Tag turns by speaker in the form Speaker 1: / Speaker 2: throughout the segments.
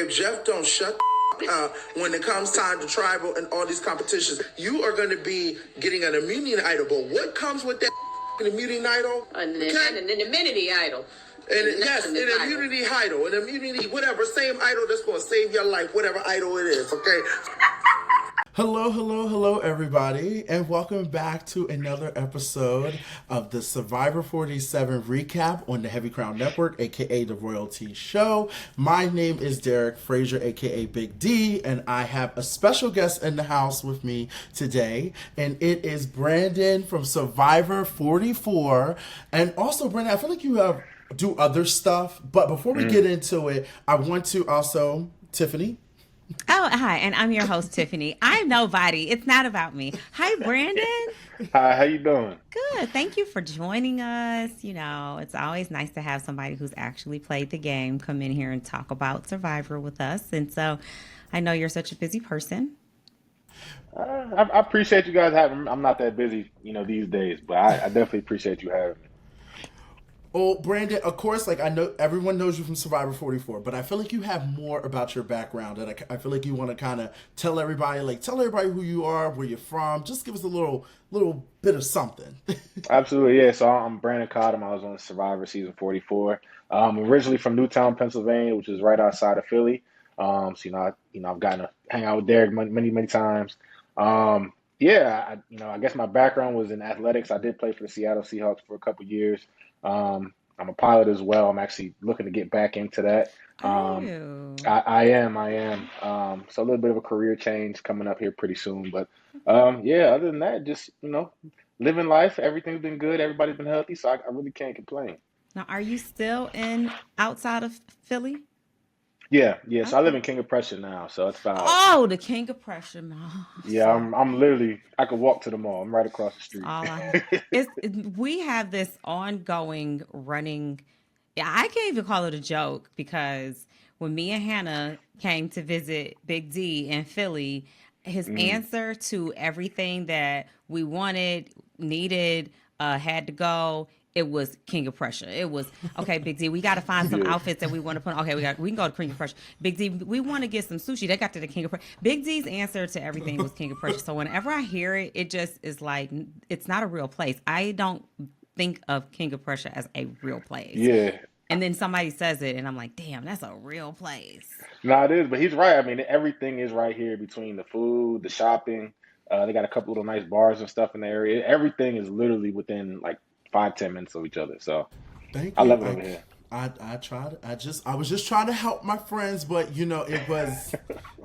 Speaker 1: if Jeff don't shut when it comes time to tribal and all these competitions, you are going to be getting an immunity idol. But what comes with that immunity idol?
Speaker 2: An immunity idol.
Speaker 1: And yes, an immunity idol, an immunity, whatever, same idol that's going to save your life, whatever idol it is, okay?
Speaker 3: Hello, everybody, and welcome back to another episode of the Survivor 47 recap on the Heavy Crown Network, aka the Royalty Show. My name is Derek Frazier, aka Big D, and I have a special guest in the house with me today, and it is Brandon from Survivor 44. And also, Brandon, I feel like you do other stuff, but before we get into it, I want to also, Tiffany.
Speaker 4: Oh, hi, and I'm your host, Tiffany. I'm nobody. It's not about me. Hi, Brandon.
Speaker 5: Hi, how you doing?
Speaker 4: Good. Thank you for joining us. You know, it's always nice to have somebody who's actually played the game come in here and talk about Survivor with us. And so I know you're such a busy person.
Speaker 5: I appreciate you guys having me. I'm not that busy, these days, but I definitely appreciate you having me.
Speaker 3: Well, Brandon, of course, I know everyone knows you from Survivor 44, but I feel like you have more about your background, and I feel like you want to kind of tell everybody who you are, where you're from. Just give us a little bit of something.
Speaker 5: Absolutely, yeah. So I'm Brandon Cottom. I was on Survivor season 44. Originally from Newtown, Pennsylvania, which is right outside of Philly. I've gotten to hang out with Derek many times. I guess my background was in athletics. I did play for the Seattle Seahawks for a couple years. I'm a pilot as well. I'm actually looking to get back into that. I am. So a little bit of a career change coming up here pretty soon. But other than that, just, living life. Everything's been good. Everybody's been healthy. So I really can't complain.
Speaker 4: Now, are you still outside of Philly?
Speaker 5: Yeah. So I live in King of Prussia now. So it's about...
Speaker 4: Oh, the King of Prussia Mall.
Speaker 5: Yeah, I'm literally... I could walk to the mall. I'm right across the street.
Speaker 4: We have this ongoing running... I can't even call it a joke, because when me and Hannah came to visit Big D in Philly, his answer to everything that we wanted, needed, had to go... It was King of Prussia. It was, okay, Big D, we got to find some outfits that we want to put on. Okay, we can go to King of Prussia. Big D, we want to get some sushi. They got to the King of Prussia. Big D's answer to everything was King of Prussia. So whenever I hear it, it just is like, it's not a real place. I don't think of King of Prussia as a real place.
Speaker 5: Yeah.
Speaker 4: And then somebody says it, and I'm like, damn, that's a real place.
Speaker 5: No, it is, but he's right. I mean, everything is right here between the food, the shopping. They got a couple little nice bars and stuff in the area. Everything is literally within 5-10 minutes of each other. So I love it over here.
Speaker 3: I tried. I was just trying to help my friends, but it was,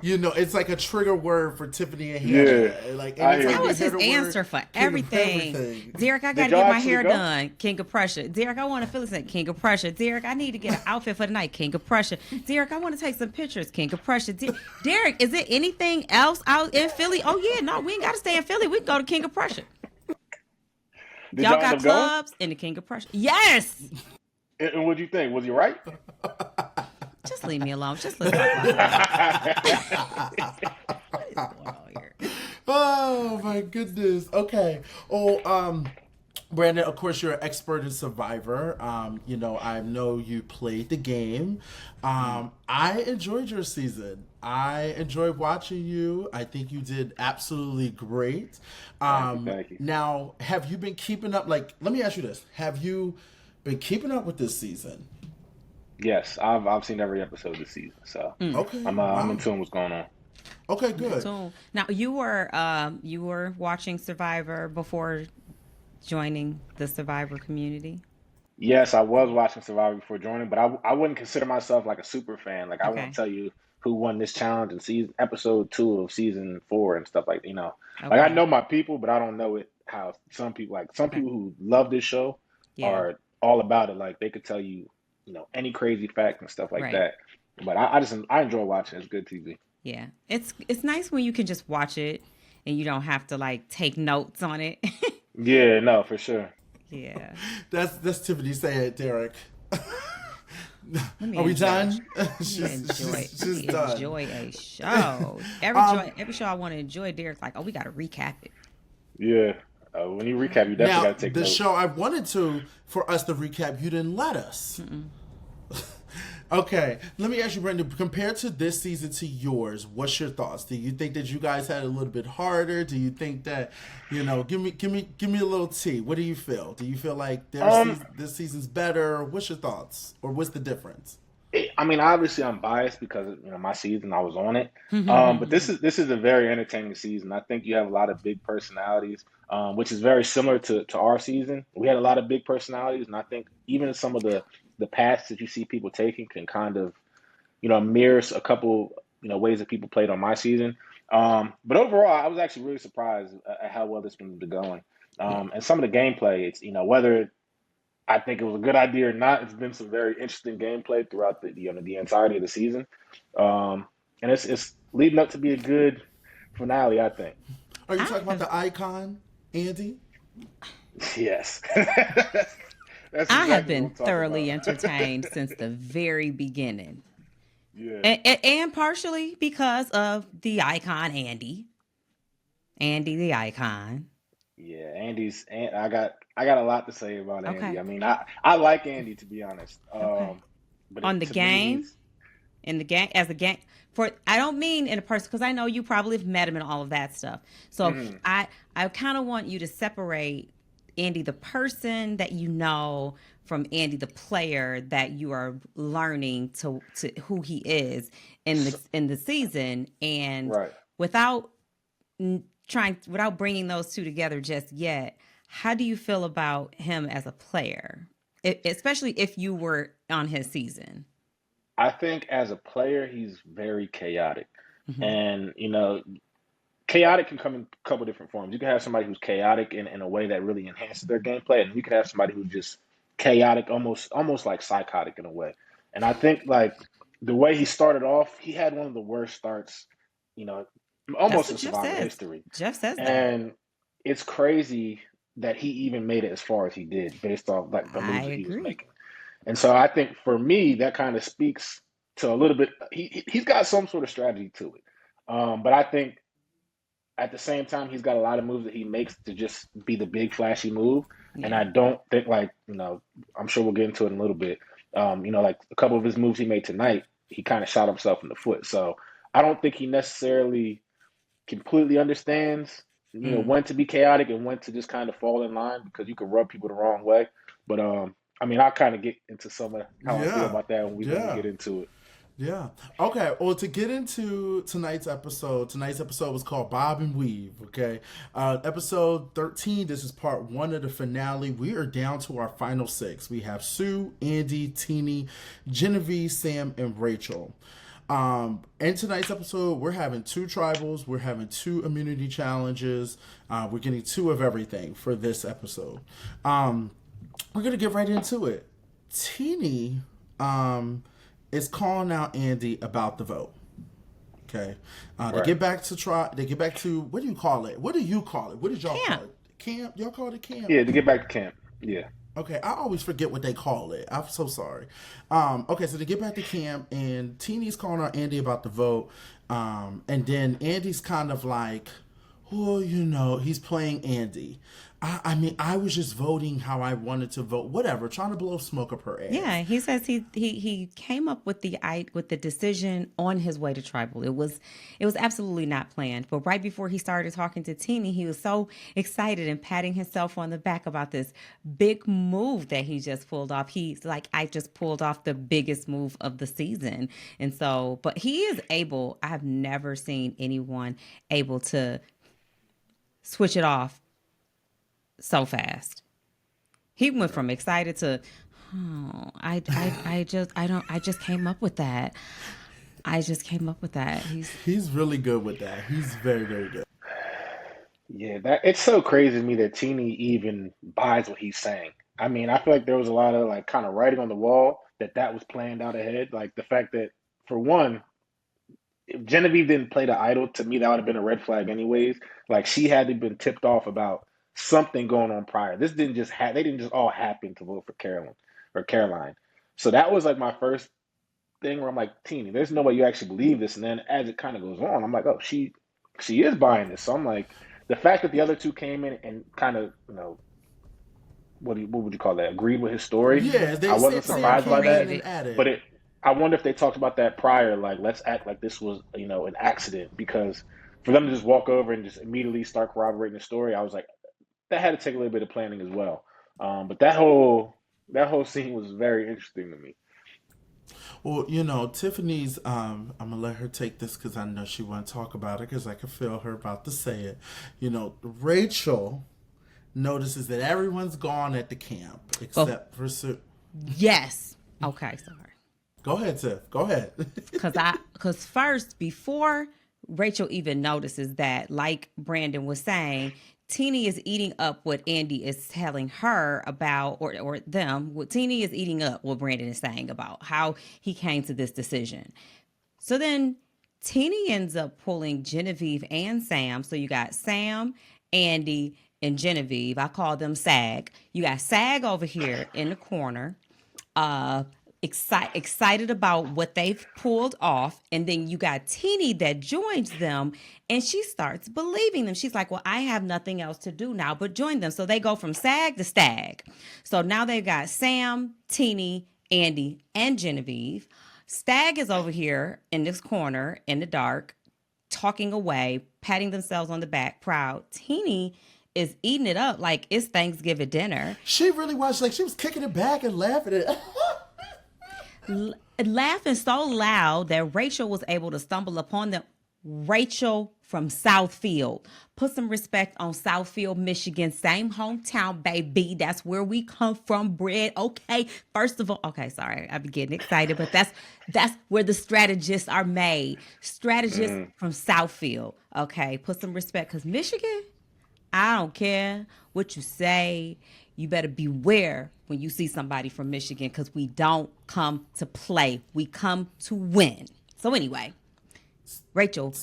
Speaker 3: it's like a trigger word for Tiffany and Hannah.
Speaker 5: Yeah,
Speaker 4: that was his answer for everything. Derek, I got to get my hair done. King of Prussia. Derek, I want to feel it. King of Prussia. Derek, I need to get an outfit for the night. King of Prussia. Derek, I want to take some pictures. King of Prussia. Derek, is there anything else out in Philly? Oh yeah, no, we ain't got to stay in Philly. We can go to King of Prussia. Y'all got clubs in the King of Prussia? Yes.
Speaker 5: And what'd you think? Was he right?
Speaker 4: Just leave me alone. Just listen. What is going on here?
Speaker 3: Oh my goodness. Okay. Brandon, of course, you're an expert in Survivor. I know you played the game. I enjoyed your season. I enjoyed watching you. I think you did absolutely great.
Speaker 5: Thank you.
Speaker 3: Now, have you been keeping up? Let me ask you this. Have you been keeping up with this season?
Speaker 5: Yes, I've seen every episode this season. So
Speaker 3: okay,
Speaker 5: I'm in tune with what's going on.
Speaker 3: Okay, good.
Speaker 4: So now you were watching Survivor before joining the Survivor community?
Speaker 5: Yes, I was watching Survivor before joining, but I wouldn't consider myself a super fan. I won't tell you who won this challenge in episode 2 of season 4 and stuff Okay. I know my people, but I don't know it how some people people who love this show are all about it. They could tell you, any crazy fact and stuff like that. But I enjoy watching. It's good TV.
Speaker 4: Yeah, it's nice when you can just watch it and you don't have to take notes on it.
Speaker 5: Yeah, no, for sure.
Speaker 4: Yeah.
Speaker 3: That's Tiffany saying, Derek. Are we done?
Speaker 4: She's done. Enjoy a show. Every show I want to enjoy, Derek's we got to recap it.
Speaker 5: Yeah. When you recap, you definitely got to take
Speaker 3: the
Speaker 5: notes.
Speaker 3: show I wanted for us to recap, you didn't let us. Okay, let me ask you, Brandon. Compared to this season to yours, what's your thoughts? Do you think that you guys had it a little bit harder? Do you think that, give me a little tea. What do you feel? Do you feel like
Speaker 5: Um,
Speaker 3: this season's better? What's your thoughts, or what's the difference?
Speaker 5: I mean, obviously, I'm biased because my season, I was on it. But this is a very entertaining season. I think you have a lot of big personalities, which is very similar to our season. We had a lot of big personalities, and I think even some of the paths that you see people taking can kind of mirrors a couple ways that people played on my season. But overall, I was actually really surprised at how well this been going.
Speaker 3: Yeah.
Speaker 5: And some of the gameplay, it's whether I think it was a good idea or not. It's been some very interesting gameplay throughout the entirety of the season, and it's leading up to be a good finale. I think.
Speaker 3: Are you
Speaker 4: I
Speaker 3: talking about
Speaker 4: have
Speaker 3: the icon, Andy?
Speaker 5: Yes, that's
Speaker 4: I have
Speaker 5: exactly what
Speaker 4: been
Speaker 5: I'm talking
Speaker 4: thoroughly
Speaker 5: about.
Speaker 4: entertained since the very beginning.
Speaker 5: Yeah,
Speaker 4: And partially because of the icon Andy. Andy the icon.
Speaker 5: yeah. And I got a lot to say about Andy.
Speaker 4: Okay.
Speaker 5: I mean, I like Andy to be honest.
Speaker 4: Okay.
Speaker 5: But
Speaker 4: On the
Speaker 5: to me,
Speaker 4: game,
Speaker 5: he's
Speaker 4: in the gang, as a gang, for I don't mean in a person, because I know you probably have met him and all of that stuff. So
Speaker 5: mhm,
Speaker 4: I kind of want you to separate Andy the person that you know from Andy the player that you are learning to who he is
Speaker 5: so,
Speaker 4: in the season, and
Speaker 5: right.
Speaker 4: without trying without bringing those two together just yet. How do you feel about him as a player, especially if you were on his season?
Speaker 5: I think as a player, he's very chaotic,
Speaker 4: Hmm.
Speaker 5: and chaotic can come in a couple different forms. You can have somebody who's chaotic in a way that really enhances their gameplay, and you can have somebody who's just chaotic, almost like psychotic in a way. And I think like the way he started off, he had one of the worst starts, you know,
Speaker 4: That's
Speaker 5: almost
Speaker 4: what
Speaker 5: in
Speaker 4: Jeff
Speaker 5: Survivor
Speaker 4: says.
Speaker 5: history.
Speaker 4: Jeff says that.
Speaker 5: And it's crazy that he even made it as far as he did based off like the
Speaker 4: I
Speaker 5: moves that he was
Speaker 4: agree.
Speaker 5: making. And so I think for me, that kind of speaks to a little bit. He's got some sort of strategy to it, but I think at the same time, he's got a lot of moves that he makes to just be the big flashy move. And
Speaker 4: Yeah.
Speaker 5: I don't think like, I'm sure we'll get into it in a little bit. Like a couple of his moves he made tonight, he kind of shot himself in the foot. So I don't think he necessarily completely understands,
Speaker 4: Mm.
Speaker 5: when to be chaotic and when to just kind of fall in line because you can rub people the wrong way. But I mean, I'll kind of get into some of how I feel
Speaker 3: Yeah,
Speaker 5: about that when we
Speaker 3: yeah.
Speaker 5: get into it.
Speaker 3: Yeah. Okay. Well, to get into tonight's episode was called Bob and Weave. Okay. Episode 13. This is part one of the finale. We are down to our final six. We have Sue, Andy, Teeny, Genevieve, Sam, and Rachel. In tonight's episode, we're having two tribals. We're having two immunity challenges. We're getting two of everything for this episode. We're gonna get right into it. Teeny, is calling out Andy about the vote. Okay, they
Speaker 5: Right.
Speaker 3: get back to try. They get back to what do you call it? What do you call it? What did y'all call
Speaker 4: Camp.
Speaker 3: it? Camp? Y'all call it camp?
Speaker 5: Yeah, to get back to camp. Yeah.
Speaker 3: Okay, I always forget what they call it. I'm so sorry. Okay, so they get back to camp, and Teeny's calling out Andy about the vote, and then Andy's kind of like, well, he's playing Andy. I mean, I was just voting how I wanted to vote. Whatever, trying to blow smoke up her ass.
Speaker 4: Yeah, he says he came up with the decision on his way to tribal. It was absolutely not planned. But right before he started talking to Teeny, he was so excited and patting himself on the back about this big move that he just pulled off. He's like, I just pulled off the biggest move of the season. And so, but he is able, I've never seen anyone able to switch it off so fast. He went from excited to, oh, I just came up with that. I just came up with that.
Speaker 3: He's really good with that. He's very, very good.
Speaker 5: Yeah, that it's so crazy to me that Teeny even buys what he's saying. I mean, I feel like there was a lot of like kind of writing on the wall that was planned out ahead. Like the fact that, for one, if Genevieve didn't play the idol, to me that would have been a red flag anyways. Like she had to been tipped off about something going on prior. This didn't just they didn't just all happen to vote for Carolyn or Caroline. So that was like my first thing where I'm like, Teeny, there's no way you actually believe this. And then as it kind of goes on, I'm like, oh, she is buying this. So I'm like, the fact that the other two came in and kind of, what would you call that? Agreed with his story.
Speaker 3: Yeah,
Speaker 5: I
Speaker 3: they
Speaker 5: wasn't
Speaker 3: said Sam
Speaker 5: surprised by
Speaker 3: came in
Speaker 5: that,
Speaker 3: and
Speaker 4: Cooperated.
Speaker 3: added.
Speaker 5: but I wonder if they talked about that prior, like let's act like this was, an accident, because for them to just walk over and just immediately start corroborating the story, I was like, that had to take a little bit of planning as well. But that whole scene was very interesting to me.
Speaker 3: Well, Tiffany's. I'm gonna let her take this because I know she want to talk about it because I can feel her about to say it. Rachel notices that everyone's gone at the camp
Speaker 4: Well,
Speaker 3: except for Sue.
Speaker 4: yes. Okay, sorry.
Speaker 3: Go ahead, Tiff. Go ahead.
Speaker 4: Because first, before Rachel even notices that, like Brandon was saying, Teeny is eating up what Andy is telling her about, or them. What Teeny is eating up what Brandon is saying about how he came to this decision. So then Teeny ends up pulling Genevieve and Sam. So you got Sam, Andy, and Genevieve. I call them SAG. You got SAG over here in the corner, uh, excited about what they've pulled off. And then you got Teeny that joins them and she starts believing them. She's like, well, I have nothing else to do now but join them. So they go from SAG to STAG. So now they've got Sam, Teeny, Andy, and Genevieve. Stag is over here in this corner in the dark, talking away, patting themselves on the back, proud. Teeny is eating it up like it's Thanksgiving dinner.
Speaker 3: She really was, like, she was kicking it back and laughing at
Speaker 4: Laughing so loud that Rachel was able to stumble upon them. Rachel from Southfield. Put some respect on Southfield, Michigan. Same hometown, baby. That's where we come from, bred. Okay. First of all, okay, sorry. I'm getting excited, but that's where the strategists are made. Strategists from Southfield. Okay. Put some respect, because Michigan, I don't care what you say. You better beware when you see somebody from Michigan, because we don't come to play. We come to win. So anyway, Rachel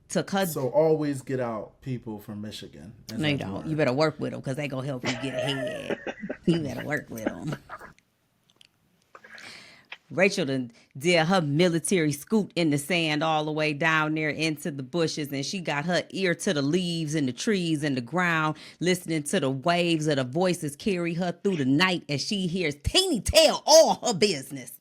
Speaker 4: took her.
Speaker 3: So always get out people from Michigan.
Speaker 4: No, you don't. You better work with them because they going to help you get ahead. You better work with them. Rachel did her military scoot in the sand all the way down there into the bushes, and she got her ear to the leaves and the trees and the ground, listening to the waves of the voices carry her through the night as she hears Teeny tell all her business.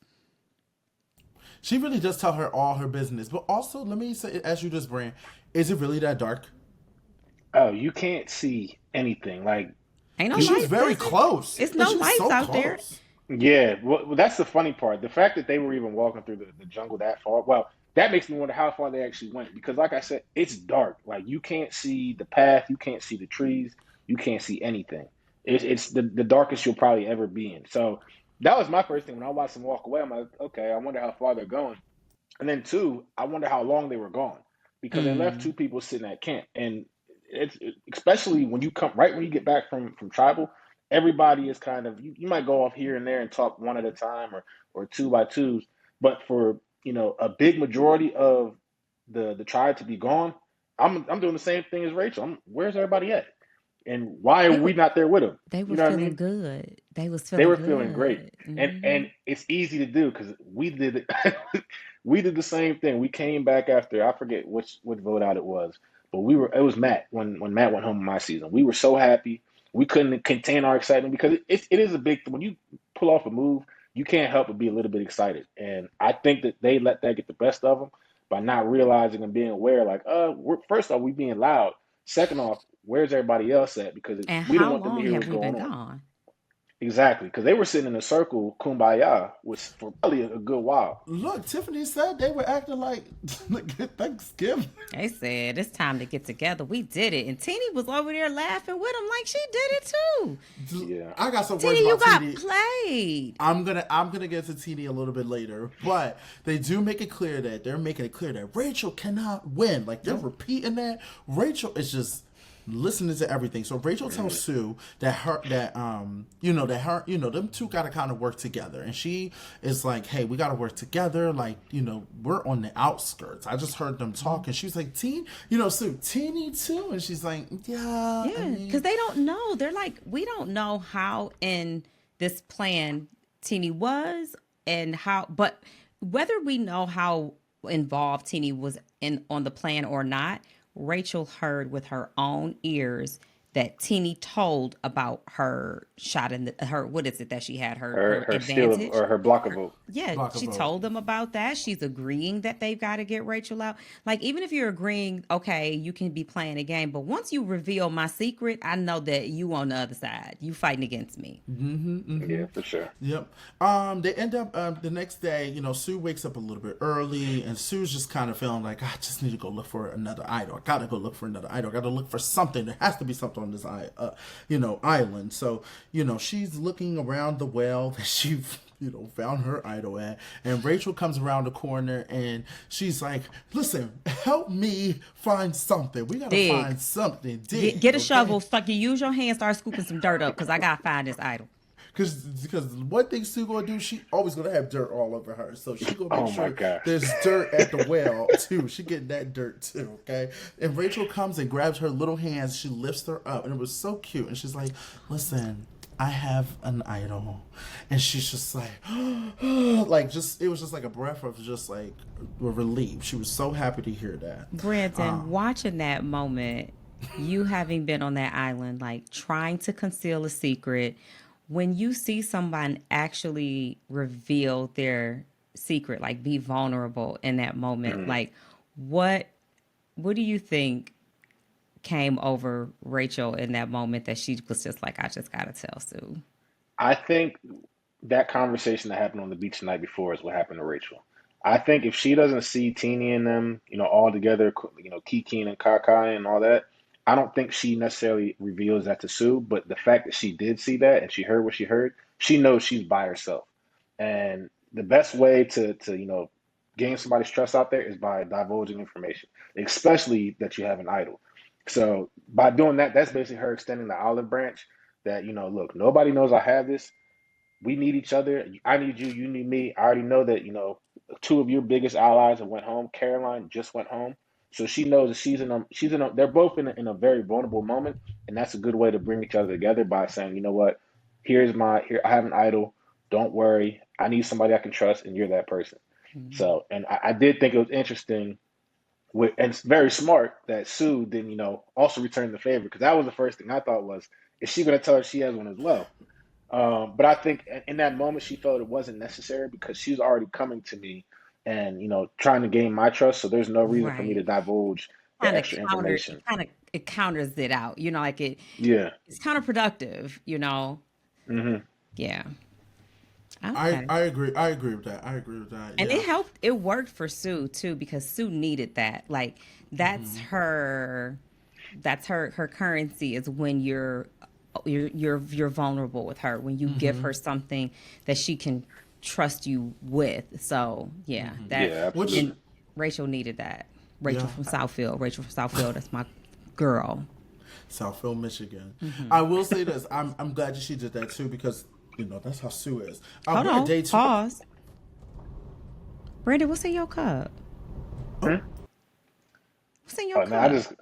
Speaker 3: She really does tell her all her business. But also, let me say, ask you this, Brand, is it really that dark?
Speaker 5: Oh, you can't see anything. Like,
Speaker 4: Ain't no
Speaker 3: She was
Speaker 4: lights.
Speaker 3: very
Speaker 4: Is it?
Speaker 3: close.
Speaker 4: It's no
Speaker 3: She was
Speaker 4: lights
Speaker 3: so
Speaker 4: out there.
Speaker 3: close.
Speaker 5: yeah, well, that's the funny part. The fact that they were even walking through the jungle that far, well, that makes me wonder how far they actually went. Because, like I said, it's dark. Like, you can't see the path, you can't see the trees, you can't see anything. It's the darkest you'll probably ever be in. So that was my first thing when I watched them walk away. I'm like, okay, I wonder how far they're going. And then two, I wonder how long they were gone, because they left two people sitting at camp. And especially when you come right when you get back from tribal, everybody is kind of, you might go off here and there and talk one at a time, or two by twos. But for a big majority of the tribe to be gone, I'm doing the same thing as Rachel. Where's everybody at? And why are
Speaker 4: They
Speaker 5: we
Speaker 4: were
Speaker 5: not there with them?
Speaker 4: they were
Speaker 5: You know what I
Speaker 4: feeling
Speaker 5: mean?
Speaker 4: good. They was
Speaker 5: They
Speaker 4: feeling
Speaker 5: were feeling great,
Speaker 4: good.
Speaker 5: and it's easy to do because we did it. We did the same thing. We came back after, I forget which vote out it was, but it was Matt when Matt went home in my season. We were so happy. We couldn't contain our excitement because it is a big, when you pull off a move, you can't help but be a little bit excited. And I think that they let that get the best of them by not realizing and being aware, like, first off, we being loud. Second off, where's everybody else at? Because
Speaker 4: And
Speaker 5: we didn't
Speaker 4: how
Speaker 5: want them to
Speaker 4: long
Speaker 5: hear
Speaker 4: have
Speaker 5: what's
Speaker 4: we been
Speaker 5: going on.
Speaker 4: gone?
Speaker 5: Exactly, because they were sitting in a circle, kumbaya, was for probably a good while.
Speaker 3: Look, Tiffany said they were acting like Thanksgiving.
Speaker 4: They said it's time to get together. We did it. And Teeny was over there laughing with them like she did it too.
Speaker 5: Yeah.
Speaker 3: I got some words
Speaker 4: Teeny, you
Speaker 3: about
Speaker 4: got
Speaker 3: TD.
Speaker 4: played.
Speaker 3: I'm gonna get to TD a little bit later, but they do make it clear that they're making it clear that Rachel cannot win. Like, they're repeating that. Rachel is just listening to everything. So Rachel tells Sue that them two gotta kind of work together, and she is like, hey, we gotta work together, like, we're on the outskirts. I just heard them talk, and she's like, Sue, Teeny too, and she's like, yeah,
Speaker 4: Yeah, because they don't know. They're like, we don't know how in this plan Teeny was and how, but whether we know how involved Teeny was on the plan or not, Rachel heard with her own ears that Teeny told about her shot in her, what is it that she had, her
Speaker 5: her steal of,
Speaker 4: advantage?
Speaker 5: or her block of vote.
Speaker 4: Yeah,
Speaker 3: Block a
Speaker 4: she
Speaker 3: vote.
Speaker 4: told them about that. She's agreeing that they've got to get Rachel out. Like, even if you're agreeing, okay, you can be playing a game, but once you reveal my secret, I know that you on the other side. You fighting against me.
Speaker 5: Yeah, for sure.
Speaker 3: Yep. They end up the next day. You know, Sue wakes up a little bit early, and Sue's just kind of feeling like, I just need to go look for another idol. I gotta go look for another idol. I gotta look for something. There has to be something on this island. So she's looking around the well that she found her idol at, and Rachel comes around the corner and she's like, "Listen, help me find something. We gotta find something. Dig,
Speaker 4: Get a shovel, you use your hand, start scooping some dirt up, because I gotta find this idol."
Speaker 3: Because one thing Sue gonna do, she always gonna have dirt all over her. So she gonna make
Speaker 5: my
Speaker 3: sure
Speaker 5: God.
Speaker 3: there's dirt at the well too. She getting that dirt too, okay? And Rachel comes and grabs her little hands. She lifts her up, and it was so cute. And she's like, "Listen, I have an idol," and she's just like, it was just like a breath of just like relief. She was so happy to hear that.
Speaker 4: Brandon, watching that moment, you having been on that island, like trying to conceal a secret, when you see someone actually reveal their secret, like be vulnerable in that moment, like what do you think came over Rachel in that moment that she was just like, I just gotta tell Sue?
Speaker 5: I think that conversation that happened on the beach the night before is what happened to Rachel. I think if she doesn't see Teeny and them, all together, Kiki and Kakai and all that, I don't think she necessarily reveals that to Sue. But the fact that she did see that and she heard what she heard, she knows she's by herself. And the best way to gain somebody's trust out there is by divulging information, especially that you have an idol. So by doing that, that's basically her extending the olive branch that, look, nobody knows I have this. We need each other. I need you. You need me. I already know that, two of your biggest allies have went home. Caroline just went home. So she knows that they're both in a very vulnerable moment. And that's a good way to bring each other together by saying, you know what, here, I have an idol. Don't worry. I need somebody I can trust, and you're that person. So, and I did think it was interesting and it's very smart that Sue didn't, also return the favor, because that was the first thing I thought was, is she going to tell her she has one as well? But I think in that moment she felt it wasn't necessary because she's already coming to me and trying to gain my trust. So there's no reason for me to divulge the extra information.
Speaker 4: It counters it out, like it's counterproductive,
Speaker 5: Mm-hmm.
Speaker 4: Yeah.
Speaker 3: Okay. I agree with that.
Speaker 4: And it helped. It worked for Sue too, because Sue needed that. Like that's her currency is when you're vulnerable with her, when you give her something that she can trust you with. So and Rachel needed that. Rachel from Southfield, that's my girl.
Speaker 3: Southfield, Michigan. I will say this. I'm glad that she did that too, because that's how Sue is.
Speaker 4: Hold on. Pause. Brandon, what's in your cup?
Speaker 5: Hmm?
Speaker 4: What's in your cup?
Speaker 5: I just a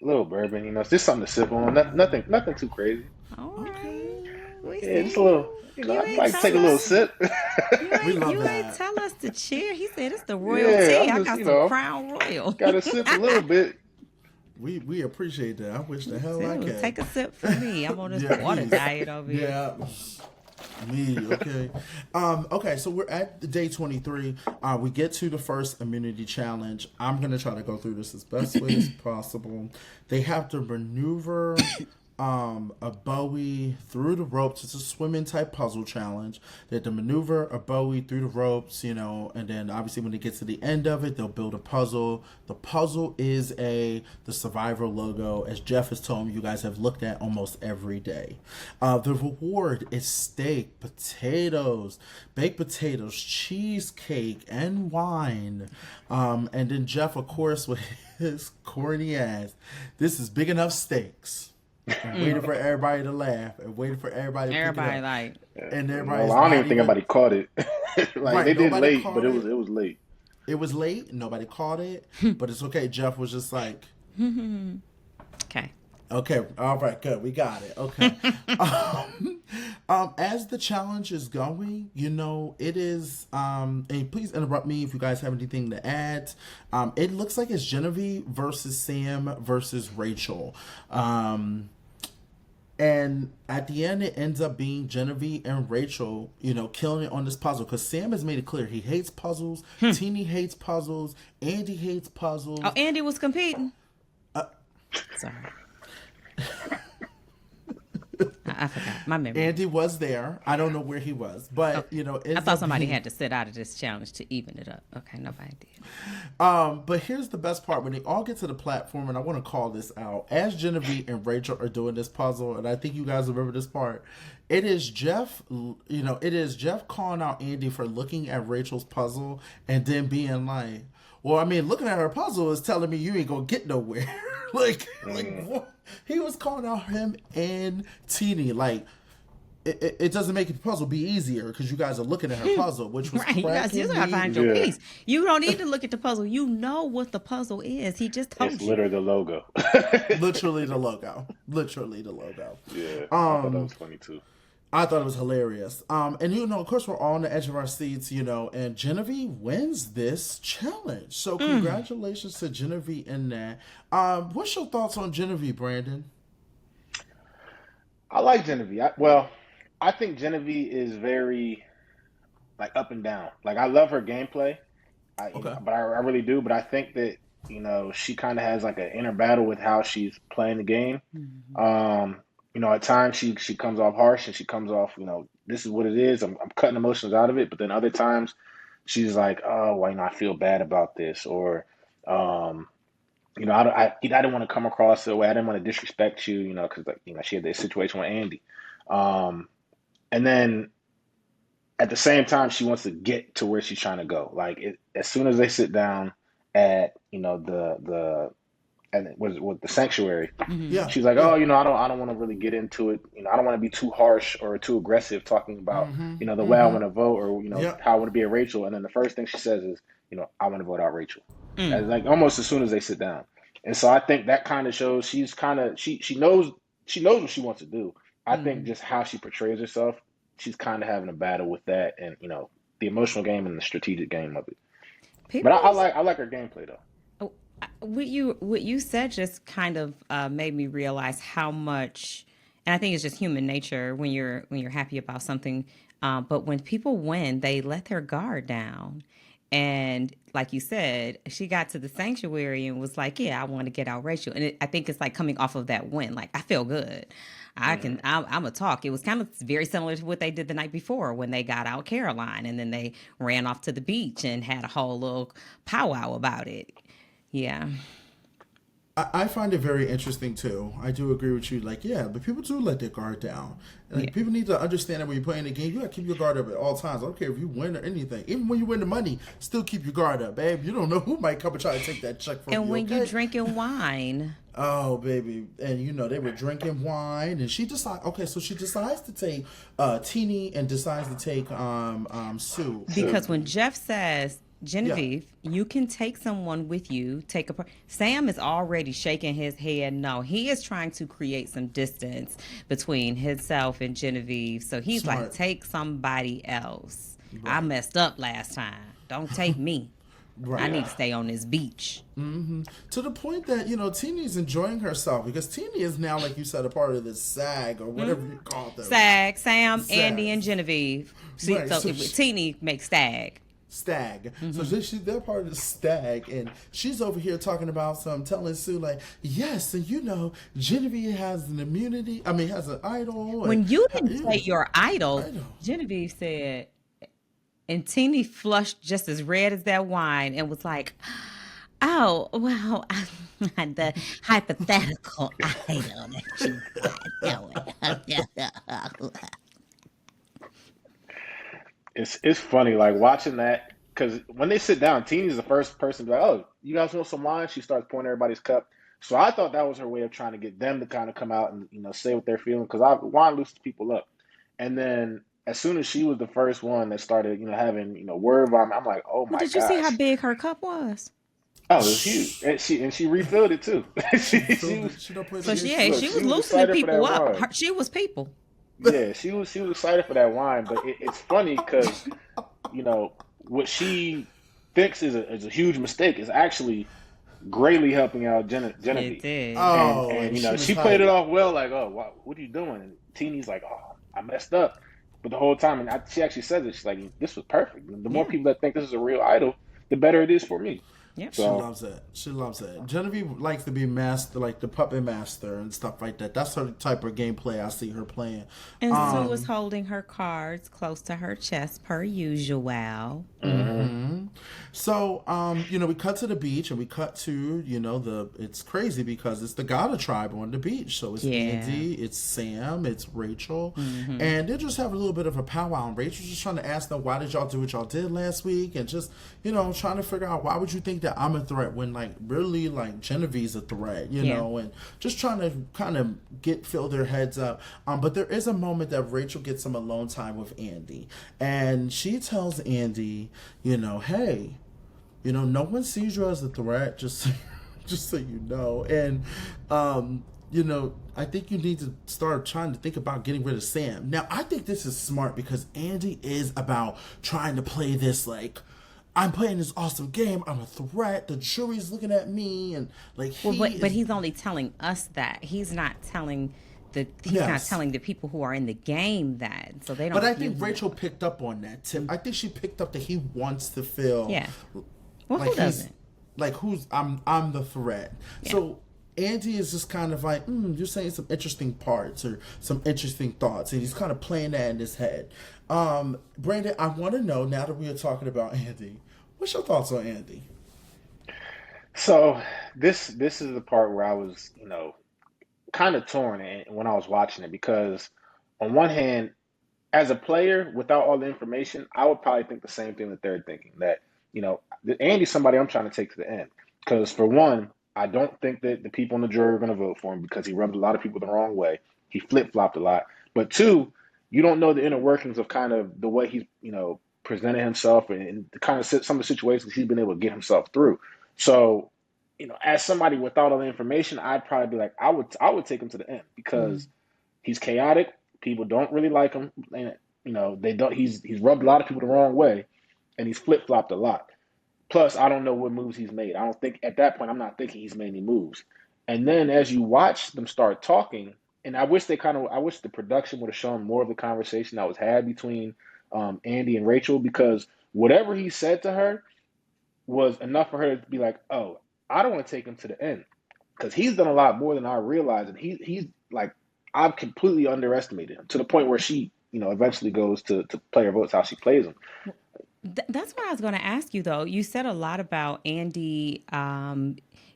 Speaker 5: little bourbon, it's just something to sip on. Nothing too crazy.
Speaker 4: All right.
Speaker 5: Just a little. I like to take a little sip.
Speaker 4: You ain't tell us to cheer. He said it's the royalty. I got some Crown Royal.
Speaker 5: Got to sip a little bit.
Speaker 3: We appreciate that. I wish the hell I could.
Speaker 4: Take a sip for me. I'm on this water diet over here.
Speaker 3: Yeah. Me, okay. Okay, so we're at the day 23. We get to the first immunity challenge. I'm going to try to go through this as best way as possible. They have to maneuver a Bowie through the ropes. It's a swimming type puzzle challenge. They have to maneuver a Bowie through the ropes, and then obviously when they get to the end of it, they'll build a puzzle. The puzzle is the Survivor logo, as Jeff has told me you guys have looked at almost every day. The reward is steak, potatoes, baked potatoes, cheesecake, and wine. And then Jeff, of course, with his corny ass, this is big enough stakes. And waiting for everybody to laugh and waiting for everybody to pick it up. And everybody's
Speaker 5: I don't even think anybody caught it. They did late, but it was late.
Speaker 3: It was late. Nobody caught it, but it's okay. Jeff was just like,
Speaker 4: okay.
Speaker 3: Okay, all right, good. We got it. Okay. As the challenge is going, it is. And please interrupt me if you guys have anything to add. It looks like it's Genevieve versus Sam versus Rachel. And at the end, it ends up being Genevieve and Rachel, killing it on this puzzle. Because Sam has made it clear he hates puzzles. Teeny hates puzzles. Andy hates puzzles.
Speaker 4: Oh, Andy was competing. Sorry. I forgot. My memory.
Speaker 3: Andy was there. I don't know where he was, but
Speaker 4: I thought somebody had to sit out of this challenge to even it up. Okay, nobody did.
Speaker 3: But here's the best part: when they all get to the platform, and I want to call this out, as Genevieve and Rachel are doing this puzzle, and I think you guys remember this part. It is Jeff. It is Jeff calling out Andy for looking at Rachel's puzzle and then being like, "Well, I mean, looking at her puzzle is telling me you ain't gonna get nowhere." like what? He was calling out him and Teeny like. It doesn't make the puzzle be easier because you guys are looking at her puzzle, which was
Speaker 4: right. You guys
Speaker 3: cracking
Speaker 4: gotta
Speaker 3: me.
Speaker 4: find your piece. You don't need to look at the puzzle. You know what the puzzle is. He just told
Speaker 5: It's
Speaker 4: you.
Speaker 5: literally the logo.
Speaker 3: Literally the logo. Literally the logo.
Speaker 5: Yeah, I thought that was funny too.
Speaker 3: I thought it was hilarious. And of course, we're all on the edge of our seats, and Genevieve wins this challenge. So congratulations to Genevieve in that. What's your thoughts on Genevieve, Brandon?
Speaker 5: I like Genevieve. I think Genevieve is very like up and down. Like I love her gameplay, but I really do. But I think that she kind of has like an inner battle with how she's playing the game. At times she comes off harsh and she comes off, this is what it is. I'm cutting emotions out of it. But then other times she's like, oh, well, I feel bad about this, or I didn't want to come across the way. I didn't want to disrespect you, because she had this situation with Andy. And then at the same time, she wants to get to where she's trying to go. Like as soon as they sit down at with the sanctuary,
Speaker 3: Yeah,
Speaker 5: she's like, oh, I don't want to really get into it. I don't want to be too harsh or too aggressive talking about the way I want to vote or how I want to be a Rachel. And then the first thing she says is, I want to vote out Rachel. As, like almost as soon as they sit down. And so I think that kind of shows she knows what she wants to do. I think just how she portrays herself, she's kind of having a battle with that, and the emotional game and the strategic game of it. But I like her gameplay though.
Speaker 4: What you said just kind of made me realize how much, and I think it's just human nature when you're happy about something. But when people win, they let their guard down. And like you said, she got to the sanctuary and was like, yeah, I want to get out Rachel. And I think it's like coming off of that win. Like, I feel good. I'm a talk. It was kind of very similar to what they did the night before when they got out Caroline and then they ran off to the beach and had a whole little powwow about it. Yeah.
Speaker 3: I find it very interesting too. I do agree with you. Like, yeah, but people do let their guard down. And people need to understand that when you're playing the game, you gotta keep your guard up at all times. I don't care if you win or anything. Even when you win the money, still keep your guard up, babe. You don't know who might come and try to take that check from you.
Speaker 4: And when you're drinking wine.
Speaker 3: Oh, baby. And they were drinking wine and she decides to take Teeny and decides to take Sue.
Speaker 4: Because when Jeff says, Genevieve, you can take someone with you. Sam is already shaking his head. No, he is trying to create some distance between himself and Genevieve. So he's
Speaker 3: Smart.
Speaker 4: like, take somebody else. Right. I messed up last time. Don't take me. Right. I need to stay on this beach.
Speaker 3: Mm-hmm. To the point that, Teeny's enjoying herself because Teeny is now, like you said, a part of this SAG or whatever you call them.
Speaker 4: SAG, Sam, Andy, and Genevieve. See,
Speaker 3: right.
Speaker 4: so Teeny makes STAG.
Speaker 3: So they're part of the stag, and she's over here talking about telling Sue like, yes, and Genevieve has an immunity. I mean, has an idol.
Speaker 4: When you didn't say your idol, Genevieve said, and Teeny flushed just as red as that wine and was like, oh, well, the hypothetical idol that you got going.
Speaker 5: It's funny, like watching that, because when they sit down, Teeny's the first person to be like, oh, you guys want some wine? She starts pouring everybody's cup. So I thought that was her way of trying to get them to kind of come out and, say what they're feeling, because wine loosens people up. And then as soon as she was the first one that started, having, word vomit, I'm like, oh my gosh.
Speaker 4: Did you see how big her cup was?
Speaker 5: Oh, it was huge, and she refilled it too.
Speaker 3: She
Speaker 5: She
Speaker 3: filled
Speaker 5: was
Speaker 3: it. She don't play the
Speaker 4: So
Speaker 3: game.
Speaker 4: she,
Speaker 3: She
Speaker 4: hey,
Speaker 5: look,
Speaker 4: she
Speaker 3: filled
Speaker 4: was
Speaker 5: she was
Speaker 4: loosening
Speaker 5: excited for that
Speaker 4: people up.
Speaker 5: wine.
Speaker 4: She was people.
Speaker 5: Yeah, she was excited for that wine, but it's funny because what she thinks is a huge mistake is actually greatly helping out
Speaker 4: It
Speaker 5: Genevieve.
Speaker 4: did.
Speaker 5: And
Speaker 3: Oh, and she was
Speaker 5: she played it
Speaker 3: hyped.
Speaker 5: off well, like, oh, what are you doing? And Teeny's like, oh, I messed up. But the whole time, and she actually says it, she's like, this was perfect. The more
Speaker 4: Yeah.
Speaker 5: people that think this is a real idol, the better it is for me.
Speaker 4: Yep.
Speaker 3: She
Speaker 5: So,
Speaker 3: loves it. She loves it. Genevieve likes to be master, like the puppet master and stuff like that. That's her type of gameplay I see her playing.
Speaker 4: And Sue was
Speaker 3: Um,
Speaker 4: holding her cards close to her chest per usual.
Speaker 5: mhm.
Speaker 3: So, we cut to the beach and we cut to, it's crazy because it's the Gata tribe on the beach. So it's
Speaker 4: Yeah.
Speaker 3: Andy, it's Sam, it's Rachel,
Speaker 4: Mm-hmm.
Speaker 3: and they just have a little bit of a powwow. And Rachel's just trying to ask them, why did y'all do what y'all did last week? And just, trying to figure out why would you think that I'm a threat when, like, really, like, Genevieve's a threat, and just trying to kind of fill their heads up. But there is a moment that Rachel gets some alone time with Andy. And she tells Andy, hey, no one sees you as a threat, just just so you know. And I think you need to start trying to think about getting rid of Sam. Now, I think this is smart because Andy is about trying to play this like, I'm playing this awesome game. I'm a threat. The jury's looking at me, and like
Speaker 4: But he's only telling us that. He's not telling the people who are in the game that. So they don't.
Speaker 3: But I think
Speaker 4: view him
Speaker 3: Rachel
Speaker 4: that way.
Speaker 3: picked up on that tip. I think she picked up that he wants to feel
Speaker 4: Yeah. Well,
Speaker 3: like
Speaker 4: who doesn't?
Speaker 3: I'm the threat.
Speaker 4: Yeah.
Speaker 3: So Andy is just kind of like, you're saying some interesting parts or some interesting thoughts, and he's kind of playing that in his head. Brandon, I want to know, now that we are talking about Andy, what's your thoughts on Andy?
Speaker 5: So this is the part where I was, kind of torn when I was watching it because on one hand, as a player, without all the information, I would probably think the same thing that they're thinking. That, Andy's somebody I'm trying to take to the end. Because for one, I don't think that the people in the jury are going to vote for him because he rubbed a lot of people the wrong way. He flip-flopped a lot. But two, you don't know the inner workings of kind of the way he's, presented himself and the kind of some of the situations he's been able to get himself through. So, as somebody without all the information, I'd probably be like, I would take him to the end because he's chaotic. People don't really like him, and they don't. He's rubbed a lot of people the wrong way, and he's flip flopped a lot. Plus, I don't know what moves he's made. I don't think at that point I'm not thinking he's made any moves. And then as you watch them start talking, and I wish the production would have shown more of the conversation that was had between Andy and Rachel because whatever he said to her was enough for her to be like, oh, I don't want to take him to the end because he's done a lot more than I realized, and he's like I've completely underestimated him to the point where she, eventually goes to play her votes how she plays him.
Speaker 4: That's what I was going to ask you, though. You said a lot about Andy.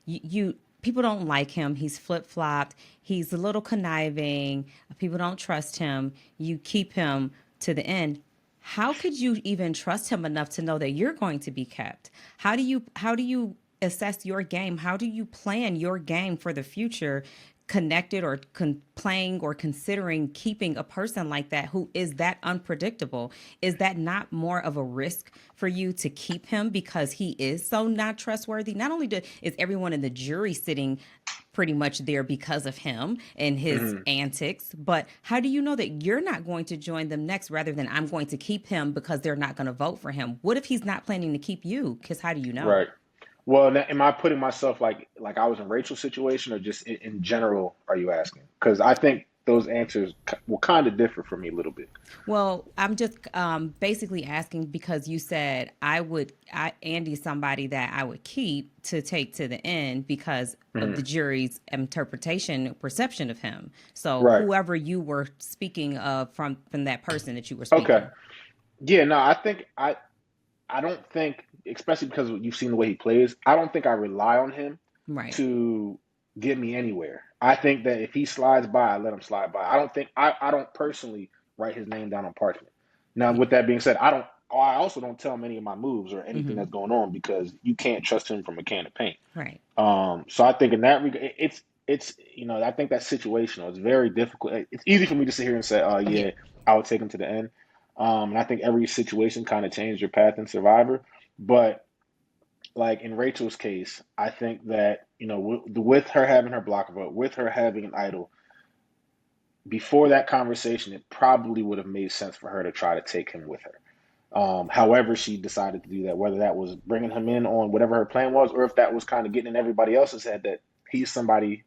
Speaker 4: You people don't like him. He's flip flopped. He's a little conniving. People don't trust him. You keep him to the end. How could you even trust him enough to know that you're going to be kept? How do you assess your game? How do you plan your game for the future? Connected or playing or considering keeping a person like that who is that unpredictable, is that not more of a risk for you to keep him because he is so not trustworthy? Not only is everyone in the jury sitting pretty much there because of him and his antics, but how do you know that you're not going to join them next rather than I'm going to keep him because they're not going to vote for him? What if he's not planning to keep you? Because how do you know?
Speaker 5: Right. Well, now, am I putting myself like I was in Rachel's situation, or just in general? Are you asking? Because I think those answers will kind of differ for me a little bit.
Speaker 4: Well, I'm just basically asking because you said Andy's somebody that I would keep to take to the end because of the jury's interpretation, perception of him. So
Speaker 5: Right.
Speaker 4: whoever you were speaking of from that person that you were speaking.
Speaker 5: Okay. Yeah. No, I don't think, especially because you've seen the way he plays, I don't think I rely on him
Speaker 4: Right.
Speaker 5: to get me anywhere. I think that if he slides by, I let him slide by. I don't personally write his name down on parchment. Now, with that being said, I also don't tell him any of my moves or anything that's going on because you can't trust him from a can of paint.
Speaker 4: Right.
Speaker 5: So I think in that regard, it's I think that's situational. It's very difficult. It's easy for me to sit here and say, oh yeah, I would take him to the end. And I think every situation kind of changed your path in Survivor. But like in Rachel's case, I think that, with her having her block vote, with her having an idol, before that conversation, it probably would have made sense for her to try to take him with her. However, she decided to do that, whether that was bringing him in on whatever her plan was, or if that was kind of getting in everybody else's head that he's somebody,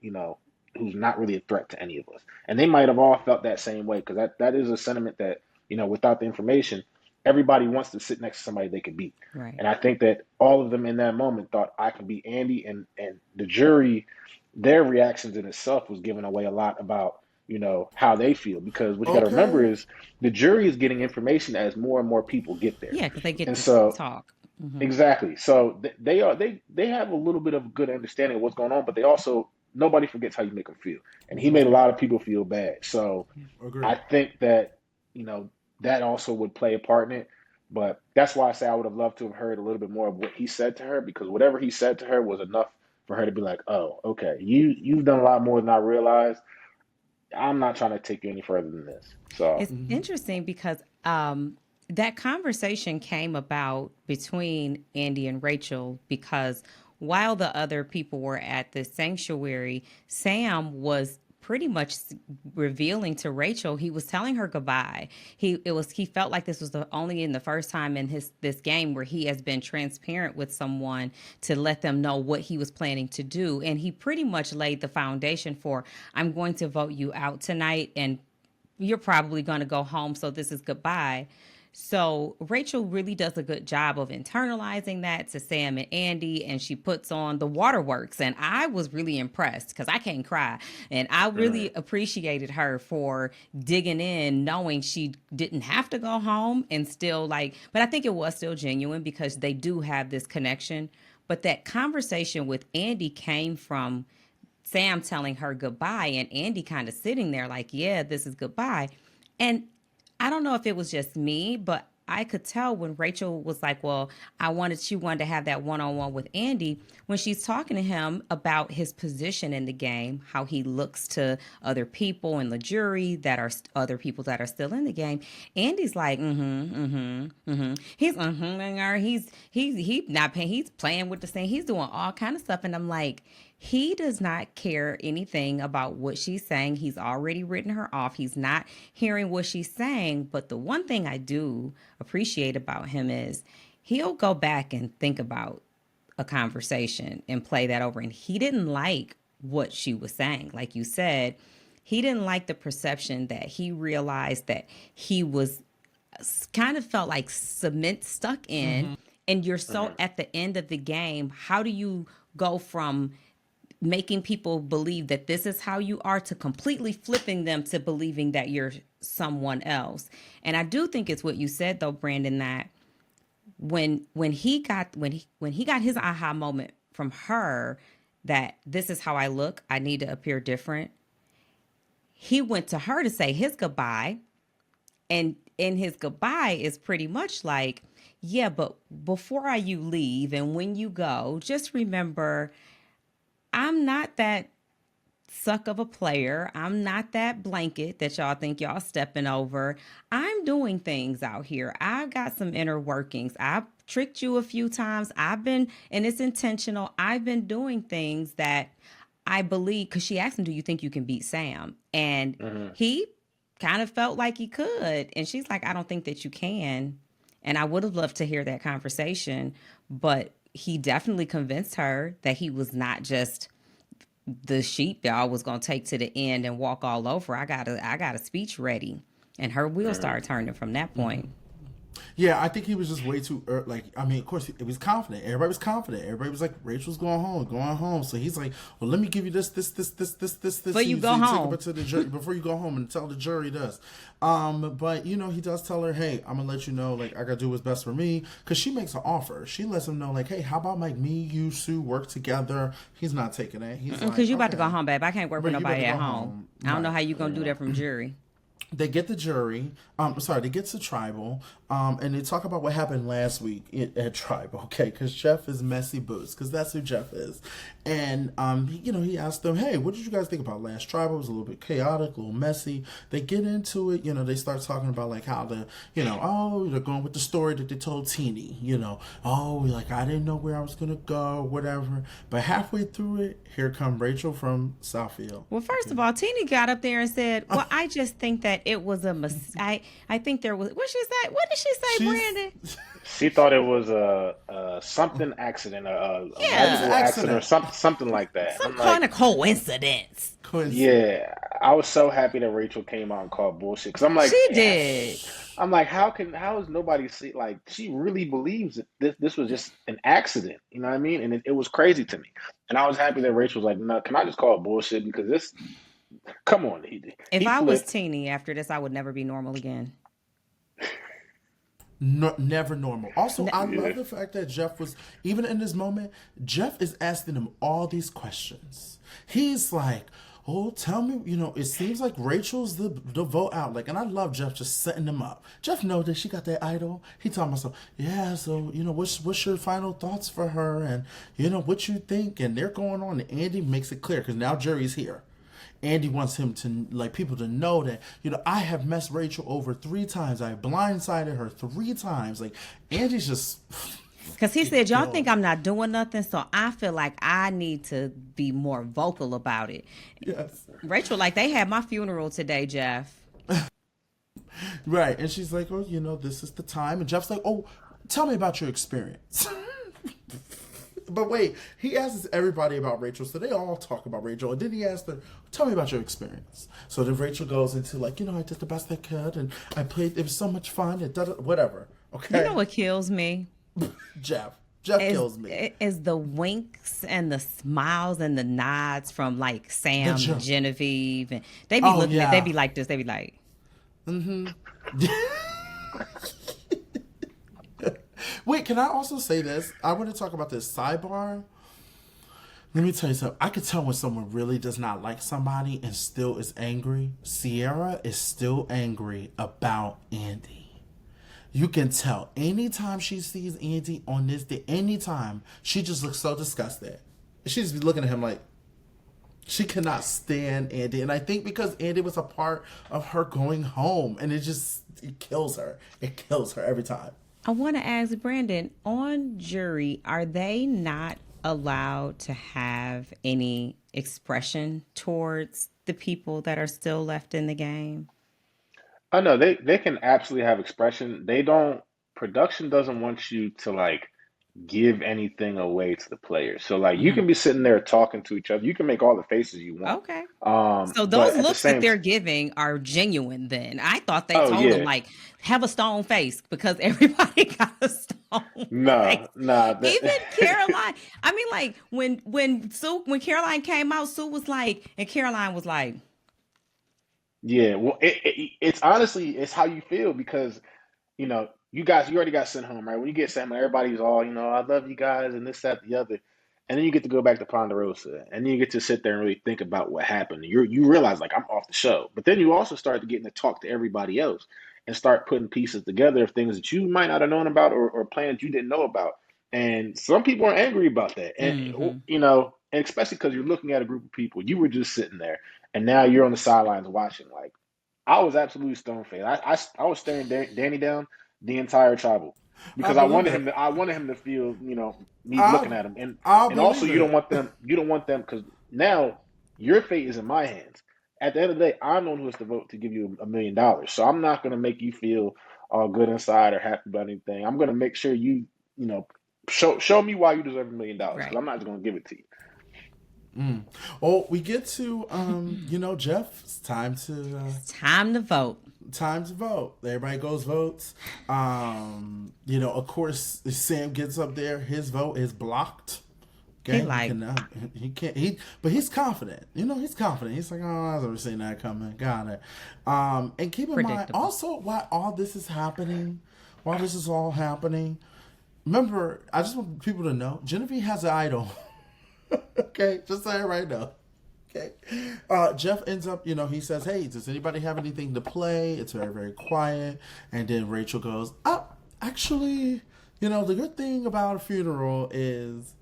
Speaker 5: who's not really a threat to any of us. And they might have all felt that same way, because that is a sentiment that, without the information, everybody wants to sit next to somebody they can beat.
Speaker 4: Right.
Speaker 5: And I think that all of them in that moment thought, I can beat Andy, and the jury, their reactions in itself was giving away a lot about, how they feel, because what you got to remember is the jury is getting information as more and more people get there.
Speaker 4: Yeah, because they get
Speaker 5: And
Speaker 4: to
Speaker 5: so
Speaker 4: talk.
Speaker 5: exactly. So they have a little bit of good understanding of what's going on, but they also, nobody forgets how you make them feel. And he made a lot of people feel bad. So
Speaker 3: Agreed.
Speaker 5: I think that, that also would play a part in it. But that's why I say I would have loved to have heard a little bit more of what he said to her, because whatever he said to her was enough for her to be like, oh, okay, you've done a lot more than I realized. I'm not trying to take you any further than this. So
Speaker 4: It's interesting because that conversation came about between Andy and Rachel because while the other people were at the sanctuary, Sam was pretty much revealing to Rachel he was telling her goodbye. He felt like this was only in the first time in this game where he has been transparent with someone to let them know what he was planning to do, and he pretty much laid the foundation for, I'm going to vote you out tonight and you're probably going to go home, so this is goodbye. So Rachel really does a good job of internalizing that to Sam and Andy, and she puts on the waterworks. And I was really impressed because I can't cry. And I really appreciated her for digging in, knowing she didn't have to go home and still but I think it was still genuine because they do have this connection. But that conversation with Andy came from Sam telling her goodbye and Andy kind of sitting there like, yeah, this is goodbye. And I don't know if it was just me, but I could tell when Rachel was like, well, she wanted to have that one-on-one with Andy, when she's talking to him about his position in the game, how he looks to other people in the jury that are other people that are still in the game. Andy's like, He's not paying. He's playing with the same. He's doing all kind of stuff. And I'm like, he does not care anything about what she's saying. He's already written her off. He's not hearing what she's saying. But the one thing I do appreciate about him is he'll go back and think about a conversation and play that over. And he didn't like what she was saying. Like you said, he didn't like the perception that he realized that he was kind of felt like cement stuck in. And you're so at the end of the game. How do you go from making people believe that this is how you are to completely flipping them to believing that you're someone else? And I do think it's what you said though, Brandon, that when he got his aha moment from her that this is how I look, I need to appear different, he went to her to say his goodbye. And in his goodbye is pretty much like, yeah, but before you leave and when you go, just remember, I'm not that suck of a player. I'm not that blanket that y'all think y'all stepping over. I'm doing things out here. I've got some inner workings. I've tricked you a few times. And it's intentional. I've been doing things that I believe, because she asked him, do you think you can beat Sam? And he kind of felt like he could. And she's like, I don't think that you can. And I would have loved to hear that conversation, but he definitely convinced her that he was not just the sheep y'all was going to take to the end and walk all over. I got a speech ready. And her wheels started turning from that point.
Speaker 3: Yeah, I think he was just way too of course, it was confident. Everybody was confident. Everybody was like, Rachel's going home. So he's like, well, let me give you this. Before
Speaker 4: you go home.
Speaker 3: To the jury, before you go home and tell the jury this. But, he does tell her, hey, I'm going to let you know, I got to do what's best for me. Because she makes an offer. She lets him know, hey, how about me, you, Sue, work together? He's not taking it. He's like,
Speaker 4: because you about to go home, babe. I can't work with nobody at home. I don't know how you going to do
Speaker 3: Yeah.
Speaker 4: that from jury.
Speaker 3: they get the jury. They get to tribal. And they talk about what happened last week at tribal. Okay, because Jeff is messy boots, because that's who Jeff is. And he asked them, "Hey, what did you guys think about last tribal? It was a little bit chaotic, a little messy." They get into it. They start talking about like how they're going with the story that they told Teeny. Like I didn't know where I was gonna go, whatever. But halfway through it, here come Rachel from Southfield.
Speaker 4: Well, first of all, Teeny got up there and said, "Well, I just think that it was a mistake. I think there was." What she say? What did she say, Brandon?
Speaker 5: She thought it was a something accident, a magical accident, or something like that.
Speaker 4: Some kind of coincidence.
Speaker 5: Yeah, I was so happy that Rachel came out and called bullshit, because I'm like,
Speaker 4: she did.
Speaker 5: I'm like, how is nobody see, like, she really believes that this was just an accident, you know what I mean? And it was crazy to me, and I was happy that Rachel was like, no, can I just call it bullshit, because this, come on,
Speaker 4: if I was Teeny after this, I would never be normal again.
Speaker 3: No, never normal. Also, I love the fact that Jeff was, even in this moment, Jeff is asking him all these questions. He's like, "Oh, tell me, it seems like Rachel's the vote out." Like, and I love Jeff just setting him up. Jeff knows that she got that idol. He told myself, "Yeah, so, what's your final thoughts for her? And, what you think?" And they're going on, and Andy makes it clear, because now Jerry's here. Andy wants him to, like, people to know that, I have messed Rachel over 3 times. I blindsided her 3 times. Like, Andy's just...
Speaker 4: Because he said, y'all think I'm not doing nothing, so I feel like I need to be more vocal about it.
Speaker 3: Yes.
Speaker 4: Rachel, like, they had my funeral today, Jeff.
Speaker 3: Right. And she's like, "Oh, this is the time." And Jeff's like, "Oh, tell me about your experience." But wait, he asks everybody about Rachel, so they all talk about Rachel. And then he asks her, "Tell me about your experience." So then Rachel goes into like, "I did the best I could, and I played, it was so much fun, and whatever." Okay.
Speaker 4: You know what kills me?
Speaker 3: Jeff kills me.
Speaker 4: Is the winks and the smiles and the nods from like Sam and Genevieve. And they be looking at, they be like this, they be like.
Speaker 3: Mm-hmm. Wait, can I also say this? I want to talk about this sidebar. Let me tell you something. I could tell when someone really does not like somebody and still is angry. Sierra is still angry about Andy. You can tell anytime she sees Andy on this day, anytime, she just looks so disgusted. She just be looking at him like she cannot stand Andy. And I think because Andy was a part of her going home, and it kills her. It kills her every time.
Speaker 4: I want to ask Brandon, on jury, are they not allowed to have any expression towards the people that are still left in the game?
Speaker 5: Oh no, they can absolutely have expression. Production doesn't want you to like give anything away to the players. So like you can be sitting there talking to each other. You can make all the faces you want.
Speaker 4: Okay. So those looks that they're giving are genuine then. I thought they told them like have a stone face because everybody got a stone face.
Speaker 5: No.
Speaker 4: Even Caroline. I mean, like when Caroline came out, Sue was like, and Caroline was like,
Speaker 5: yeah, well, it's honestly, it's how you feel, because you already got sent home, right? When you get sent home, everybody's all, "I love you guys," and this, that, the other, and then you get to go back to Ponderosa, and then you get to sit there and really think about what happened. You realize like I'm off the show, but then you also start getting to talk to everybody else and start putting pieces together of things that you might not have known about, or plans you didn't know about, and some people are angry about that, and and especially because you're looking at a group of people, you were just sitting there, and now you're on the sidelines watching. Like, I was absolutely stone faced. I was staring Danny down the entire tribal, because I wanted him to feel, me looking at him, and also you don't want them because now your fate is in my hands. At the end of the day, I'm the one who has to vote to give you $1 million. So I'm not going to make you feel all good inside or happy about anything. I'm going to make sure you show me why you deserve $1 million, because I'm not just going to give it to you.
Speaker 3: Well, we get to Jeff. It's time to
Speaker 4: vote.
Speaker 3: Time to vote. Everybody goes votes. Of course, Sam gets up there. His vote is blocked. Okay, he can't. But he's confident. He's confident. He's like, "Oh, I've never seen that coming. Got it." And keep in mind also while all this is happening, remember, I just want people to know, Genevieve has an idol. Okay, just say it right now. Okay. Jeff ends up, he says, hey, does anybody have anything to play? It's very, very quiet. And then Rachel goes, actually, the good thing about a funeral is...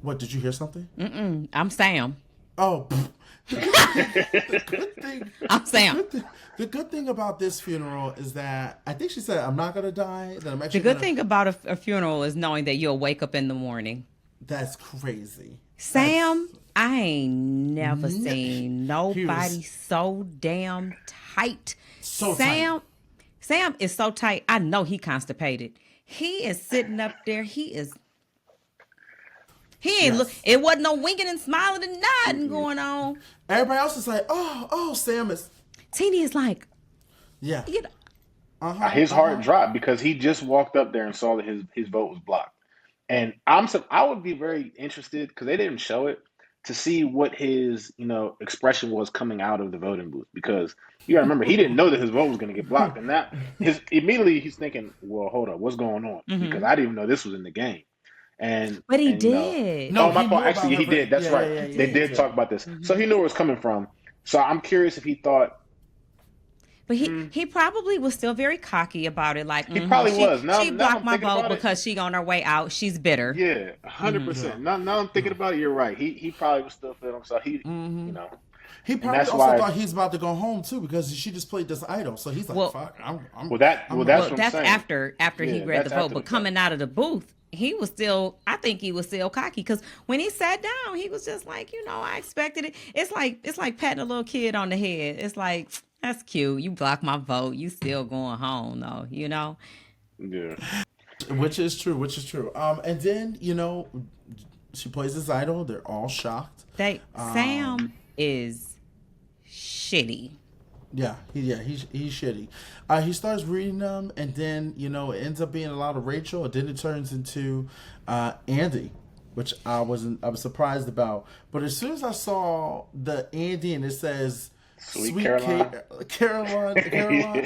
Speaker 3: What, did you hear something?
Speaker 4: Mm-mm. I'm Sam.
Speaker 3: Oh, the good thing...
Speaker 4: I'm Sam.
Speaker 3: The good thing about this funeral is that, I think she said, I'm not going to die. That I'm actually
Speaker 4: The good thing about a funeral is knowing that you'll wake up in the morning.
Speaker 3: That's crazy.
Speaker 4: Sam, I ain't never seen nobody so damn tight.
Speaker 3: So
Speaker 4: Sam,
Speaker 3: tight.
Speaker 4: Sam is so tight. I know he constipated. He is sitting up there. He ain't look. It wasn't no winking and smiling and nodding going on.
Speaker 3: Everybody else is like, oh, Sam is...
Speaker 4: Teeny is like,
Speaker 3: Yeah.
Speaker 5: His heart dropped because he just walked up there and saw that his vote was blocked. And I would be very interested, because they didn't show it, to see what his expression was coming out of the voting booth, because you gotta remember, he didn't know that his vote was going to get blocked, and that immediately he's thinking, well, hold up, what's going on? Because I didn't even know this was in the game.
Speaker 4: But he did.
Speaker 3: No,
Speaker 5: my fault. Actually, he did. That's right.
Speaker 3: Yeah,
Speaker 5: They did talk about this, so he knew where it was coming from. So I'm curious if he thought.
Speaker 4: But he probably was still very cocky about it. Like,
Speaker 5: He probably was.
Speaker 4: She blocked my vote because she on her way out. She's bitter.
Speaker 5: Yeah, 100%. Now I'm thinking about it. You're right. He probably was still feeling himself. He
Speaker 3: probably also thought he's about to go home too, because she just played this idol. So he's like, "Fuck,
Speaker 5: that's what I'm saying.
Speaker 4: after he read the vote. But coming out of the booth, I think he was still cocky, because when he sat down, he was just like, I expected it. It's like patting a little kid on the head. It's like, that's cute. You blocked my vote. You still going home though,
Speaker 5: Yeah.
Speaker 3: Which is true. And then, she plays this idol. They're all shocked.
Speaker 4: Sam is shitty.
Speaker 3: Yeah, he's shitty. He starts reading them, and then, it ends up being a lot of Rachel, and then it turns into Andy, which I was surprised about. But as soon as I saw the Andy and it says Sweet Caroline,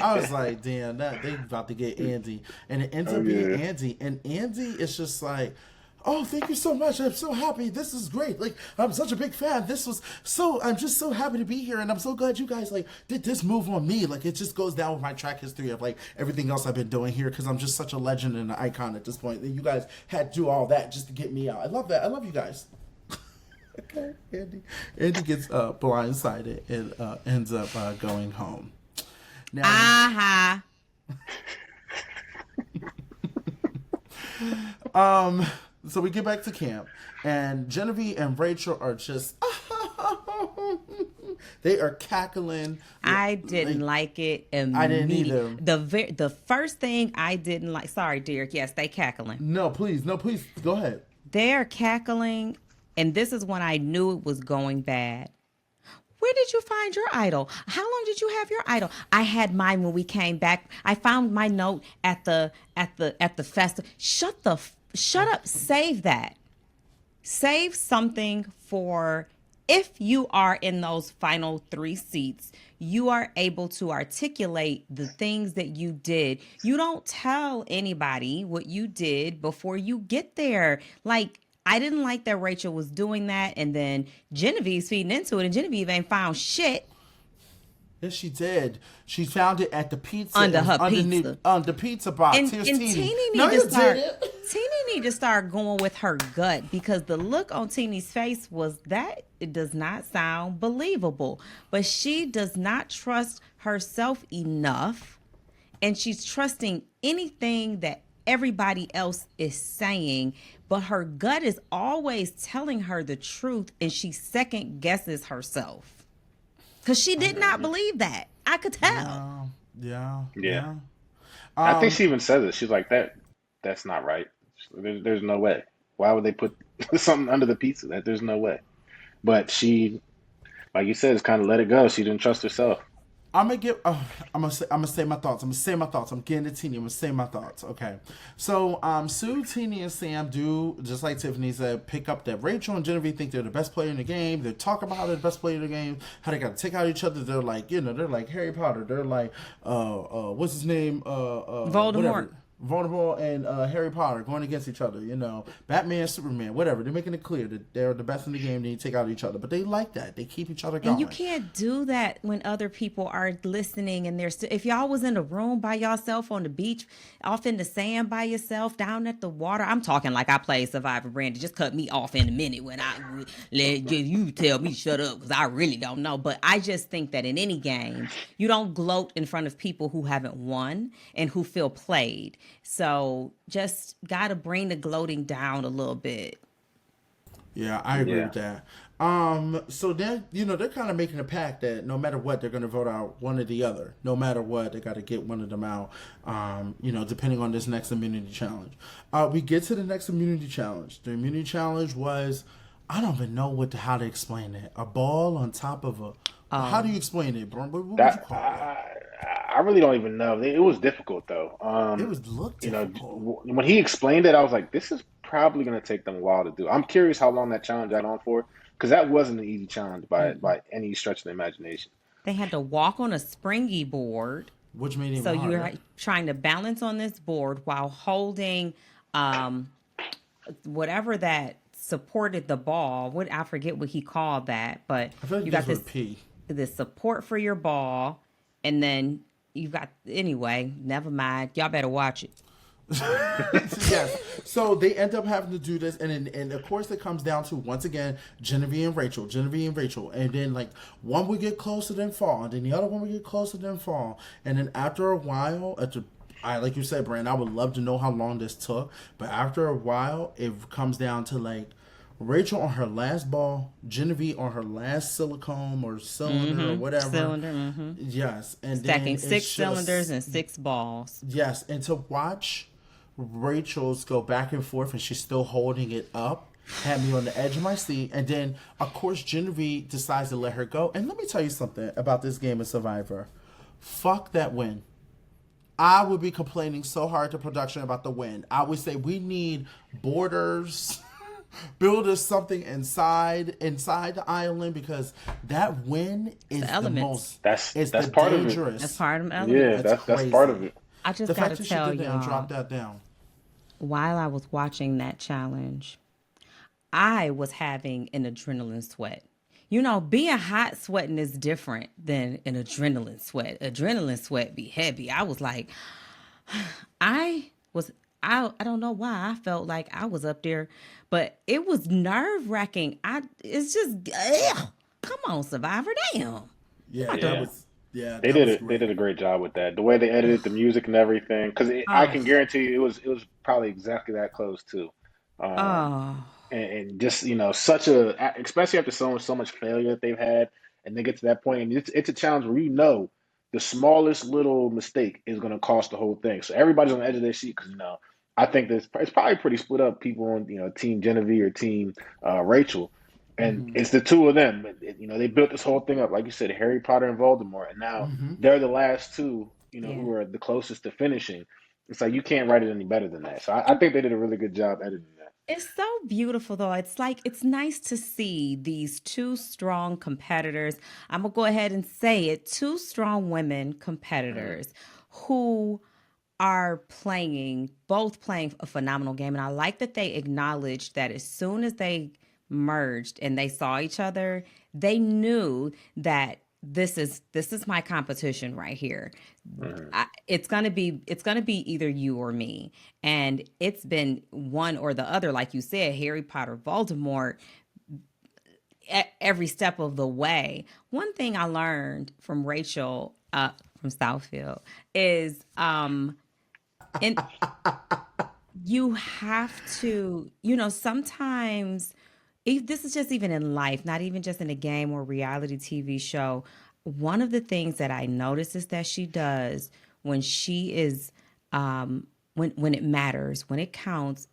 Speaker 3: I was like, damn, they about to get Andy. And it ends up being Andy. And Andy is just like, oh, thank you so much. I'm so happy. This is great. Like, I'm such a big fan. I'm just so happy to be here. And I'm so glad you guys, did this move on me. Like, it just goes down with my track history of, everything else I've been doing here, because I'm just such a legend and an icon at this point. And you guys had to do all that just to get me out. I love that. I love you guys. Okay, Andy gets blindsided and ends up going home. Now, so we get back to camp, and Genevieve and Rachel are just they are cackling.
Speaker 4: I didn't like it immediately.
Speaker 3: I didn't either.
Speaker 4: The first thing I didn't like. Sorry, Derek. Yes, they cackling.
Speaker 3: No, please, go ahead.
Speaker 4: They're cackling. And this is when I knew it was going bad. Where did you find your idol? How long did you have your idol? I had mine when we came back. I found my note at the festival. Shut up. Save that. Save something for if you are in those final 3 seats. You are able to articulate the things that you did. You don't tell anybody what you did before you get there. I didn't like that Rachel was doing that, and then Genevieve's feeding into it, and Genevieve ain't found shit.
Speaker 3: Yes, she did. She found it at the pizza.
Speaker 4: Under her pizza.
Speaker 3: On the pizza box.
Speaker 4: And Teeny need to start going with her gut, because the look on Teeny's face was that it does not sound believable. But she does not trust herself enough, and she's trusting anything that everybody else is saying, but her gut is always telling her the truth, and she second guesses herself because she did not believe that. I could tell.
Speaker 3: Yeah.
Speaker 5: I think she even says it. She's like, that's not right. There's no way. Why would they put something under the pizza? There's no way. But she, like you said, just kind of let it go. She didn't trust herself.
Speaker 3: I'm gonna say my thoughts. I'm getting to Teeny. I'm gonna say my thoughts. Okay. So Sue, Teeny, and Sam do, just like Tiffany said, pick up that Rachel and Genevieve think they're the best player in the game. They talk about how they're the best player in the game, how they gotta take out each other. They're like, they're like Harry Potter. They're like what's his name?
Speaker 4: Voldemort.
Speaker 3: Voldemort and Harry Potter going against each other, you know, Batman, Superman, whatever. They're making it clear that they're the best in the game. They take out each other, but they like that. They keep each other going.
Speaker 4: And you can't do that when other people are listening and they're if y'all was in a room by yourself on the beach, off in the sand by yourself, down at the water. I'm talking like I played Survivor. Brandy, just cut me off in a minute when I let you tell me shut up because I really don't know. But I just think that in any game, you don't gloat in front of people who haven't won and who feel played. So just gotta bring the gloating down a little bit.
Speaker 3: Yeah, I agree
Speaker 5: Yeah.
Speaker 3: with that. So then, you know, they're kind of making a pact that no matter what, they're going to vote out one or the other. No matter what, they got to get one of them out, you know, depending on this next immunity challenge. We get to the next immunity challenge. The immunity challenge was, I don't even know how to explain it. A ball on top of a... how do you explain it, bro? What would you
Speaker 5: That
Speaker 3: call it?
Speaker 5: I really don't even know. It was difficult though.
Speaker 3: It was look
Speaker 5: You know,
Speaker 3: difficult.
Speaker 5: when he explained it, I was like, this is probably going to take them a while to do. I'm curious how long that challenge got on for, because that wasn't an easy challenge by any stretch of the imagination.
Speaker 4: They had to walk on a springy board.
Speaker 3: Which made it
Speaker 4: So
Speaker 3: even
Speaker 4: you're
Speaker 3: harder.
Speaker 4: trying to balance on this board while holding whatever that supported the ball. What I forget what he called that, but
Speaker 3: I feel like
Speaker 4: you
Speaker 3: this
Speaker 4: got
Speaker 3: was P.
Speaker 4: this support for your ball, and then you've got anyway. Never mind. Y'all better watch it.
Speaker 3: Yes. So they end up having to do this, and of course it comes down to once again Genevieve and Rachel, and then like one would get closer than fall, and then the other one would get closer than fall, and then after a while, like you said, Brand, I would love to know how long this took, but after a while, it comes down to like Rachel on her last ball, Genevieve on her last silicone or cylinder or whatever.
Speaker 4: Cylinder.
Speaker 3: Yes, and
Speaker 4: Stacking
Speaker 3: then
Speaker 4: 6
Speaker 3: it's
Speaker 4: cylinders
Speaker 3: just,
Speaker 4: and 6 balls.
Speaker 3: yes, and to watch Rachel's go back and forth and she's still holding it up had me on the edge of my seat. And then, of course, Genevieve decides to let her go. And let me tell you something about this game of Survivor. Fuck that win. I would be complaining so hard to production about the win. I would say we need borders, build us something inside the island, because that win is the
Speaker 4: elements.
Speaker 3: most.
Speaker 5: That's
Speaker 3: it's
Speaker 5: that's
Speaker 3: the
Speaker 5: part of it.
Speaker 3: dangerous.
Speaker 4: That's part of them.
Speaker 5: Yeah, that's
Speaker 3: crazy.
Speaker 5: part of it.
Speaker 4: I just
Speaker 3: The
Speaker 4: gotta
Speaker 3: fact that she
Speaker 4: tell
Speaker 3: did that and
Speaker 4: y'all,
Speaker 3: dropped that down.
Speaker 4: while I was watching that challenge, I was having an adrenaline sweat. You know, being hot sweating is different than an adrenaline sweat. Adrenaline sweat be heavy. I was like, I don't know why I felt like I was up there, but it was nerve wracking. It's just, come on, Survivor, damn.
Speaker 3: Yeah,
Speaker 5: Yeah.
Speaker 3: that
Speaker 5: They did
Speaker 3: was
Speaker 5: it. They
Speaker 3: great.
Speaker 5: did a great job with that. The way they edited the music and everything, because I can guarantee you, it was probably exactly that close too. Um,
Speaker 4: Oh,
Speaker 5: and just such especially after so much failure that they've had, and they get to that point, and it's a challenge where the smallest little mistake is going to cost the whole thing. So everybody's on the edge of their seat because I think it's probably pretty split up. People on Team Genevieve or Team Rachel, and it's the two of them. They built this whole thing up, like you said, Harry Potter and Voldemort, and now they're the last two,
Speaker 4: yeah.
Speaker 5: who are the closest to finishing. It's like you can't write it any better than that. So I think they did a really good job editing that.
Speaker 4: It's so beautiful, though. It's like, it's nice to see these two strong competitors. I'm going to go ahead and say it, two strong women competitors who are both playing a phenomenal game. And I like that they acknowledged that as soon as they merged and they saw each other, they knew that this is my competition right here. It's gonna be either you or me, and it's been one or the other, like you said, Harry Potter, Voldemort, every step of the way. One thing I learned from Rachel from Southfield is and you have to, sometimes this is just even in life, not even just in a game or reality TV show. One of the things that I notice is that she does when she is, when it matters, when it counts,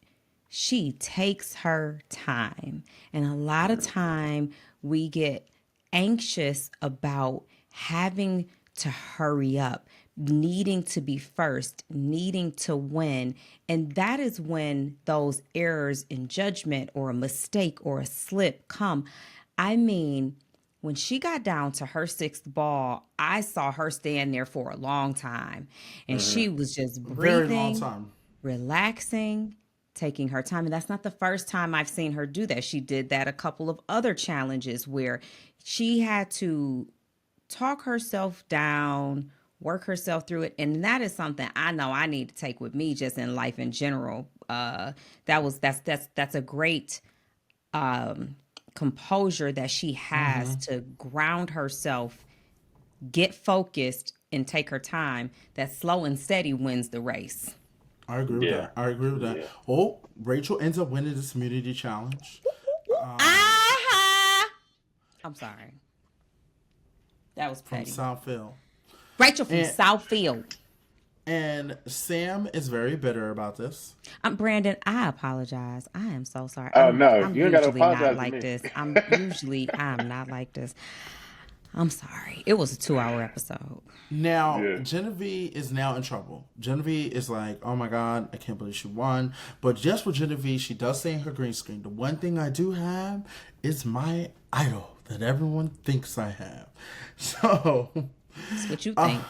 Speaker 4: she takes her time. And a lot of time we get anxious about having to hurry up, needing to be first, needing to win. And that is when those errors in judgment or a mistake or a slip come. I mean, when she got down to her 6th ball, I saw her stand there for a long time. And she was just
Speaker 3: Very long
Speaker 4: breathing.
Speaker 3: time.
Speaker 4: relaxing, taking her time. And that's not the first time I've seen her do that. She did that a couple of other challenges where she had to talk herself down, work herself through it. And that is something I know I need to take with me just in life in general. That's a great composure that she has to ground herself, get focused, and take her time. That slow and steady wins the race.
Speaker 3: I agree with that. I agree with that.
Speaker 5: Yeah.
Speaker 3: Oh, Rachel ends up winning this community challenge.
Speaker 4: I'm sorry. That was
Speaker 3: From
Speaker 4: petty.
Speaker 3: Southfield.
Speaker 4: Rachel from Southfield.
Speaker 3: And Sam is very bitter about this.
Speaker 4: Brandon, I apologize. I am so sorry.
Speaker 5: Oh,
Speaker 4: I'm
Speaker 5: no, you ain't gotta
Speaker 4: usually not
Speaker 5: apologize to
Speaker 4: like
Speaker 5: me.
Speaker 4: this. I'm not like this. I'm sorry. It was a 2-hour episode.
Speaker 3: Now,
Speaker 5: Yeah.
Speaker 3: Genevieve is now in trouble. Genevieve is like, oh my God, I can't believe she won. But just for Genevieve, she does say in her green screen, the one thing I do have is my idol that everyone thinks I have. So,
Speaker 4: That's what you think.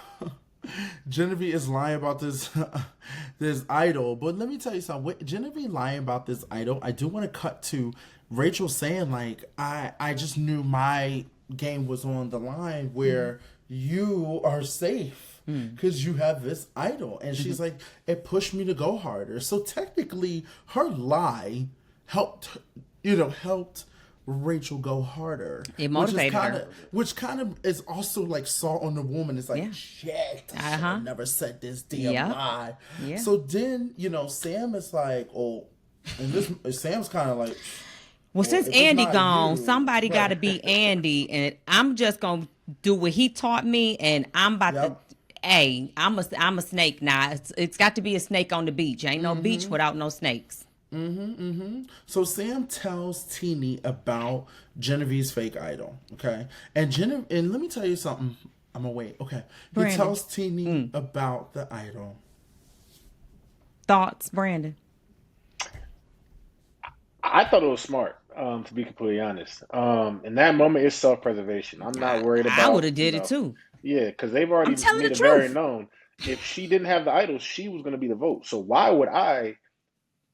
Speaker 3: Genevieve is lying about this this idol. But let me tell you something. Genevieve lying about this idol, I do want to cut to Rachel saying, like, I just knew my game was on the line where you are safe because you have this idol. And she's like, it pushed me to go harder. So technically her lie helped Rachel go harder.
Speaker 4: It motivated her.
Speaker 3: Which kind of is also like salt on the woman. It's like,
Speaker 4: Yeah.
Speaker 3: shit, I should have never said this damn
Speaker 4: Yeah.
Speaker 3: lie.
Speaker 4: Yeah.
Speaker 3: So then, Sam is like, oh, and this Sam's kind of like,
Speaker 4: Well, since
Speaker 3: if it's
Speaker 4: Andy
Speaker 3: not
Speaker 4: gone,
Speaker 3: you,
Speaker 4: somebody
Speaker 3: right.
Speaker 4: got to be Andy, and I'm just gonna do what he taught me, and I'm about to. Hey, I'm a snake now. It's got to be a snake on the beach. Ain't no beach without no snakes.
Speaker 3: So Sam tells Teeny about Genevieve's fake idol, okay? And let me tell you something. I'm gonna wait. Okay.
Speaker 4: Brandon.
Speaker 3: He tells Teeny about the idol.
Speaker 4: Thoughts, Brandon?
Speaker 5: I thought it was smart, to be completely honest. In that moment, it's self-preservation. I'm not worried about.
Speaker 4: I would have did it too.
Speaker 5: Yeah, because they've already
Speaker 4: I'm telling
Speaker 5: made
Speaker 4: the
Speaker 5: it very
Speaker 4: truth.
Speaker 5: known. If she didn't have the idol, she was going to be the vote. So why would I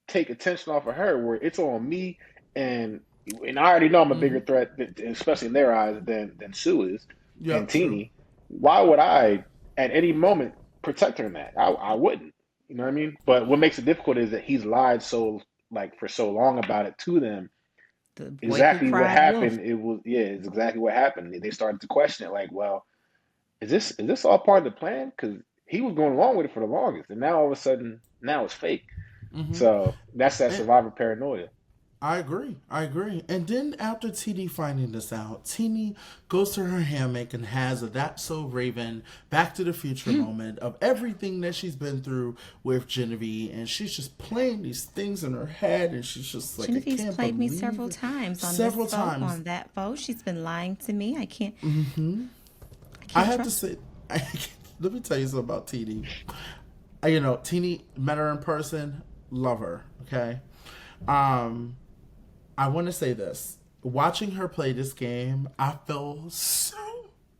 Speaker 5: take attention off of her where it's on me? And I already know I'm a bigger threat, especially in their eyes, than Sue is and Teeny. Why would I, at any moment, protect her in that? I wouldn't. You know what I mean? But what makes it difficult is that he's lied for so long about it to them.
Speaker 4: The boy
Speaker 5: Exactly
Speaker 4: who
Speaker 5: what
Speaker 4: cried
Speaker 5: happened.
Speaker 4: wolf.
Speaker 5: It's exactly what happened. They started to question it, like, well, is this all part of the plan? Because he was going along with it for the longest, and now all of a sudden, now it's fake. So that's that survivor paranoia.
Speaker 3: I agree. And then after TD finding this out, Teeny goes to her hammock and has a That's So Raven Back to the Future moment of everything that she's been through with Genevieve. And she's just playing these things in her head. And she's just like,
Speaker 4: Genevieve's played me several times on
Speaker 3: Several
Speaker 4: this
Speaker 3: times.
Speaker 4: vote, on that vote. She's been lying to me. I can't.
Speaker 3: I have to say, let me tell you something about TD. Teeny, met her in person, love her, okay? I want to say this. Watching her play this game, I feel so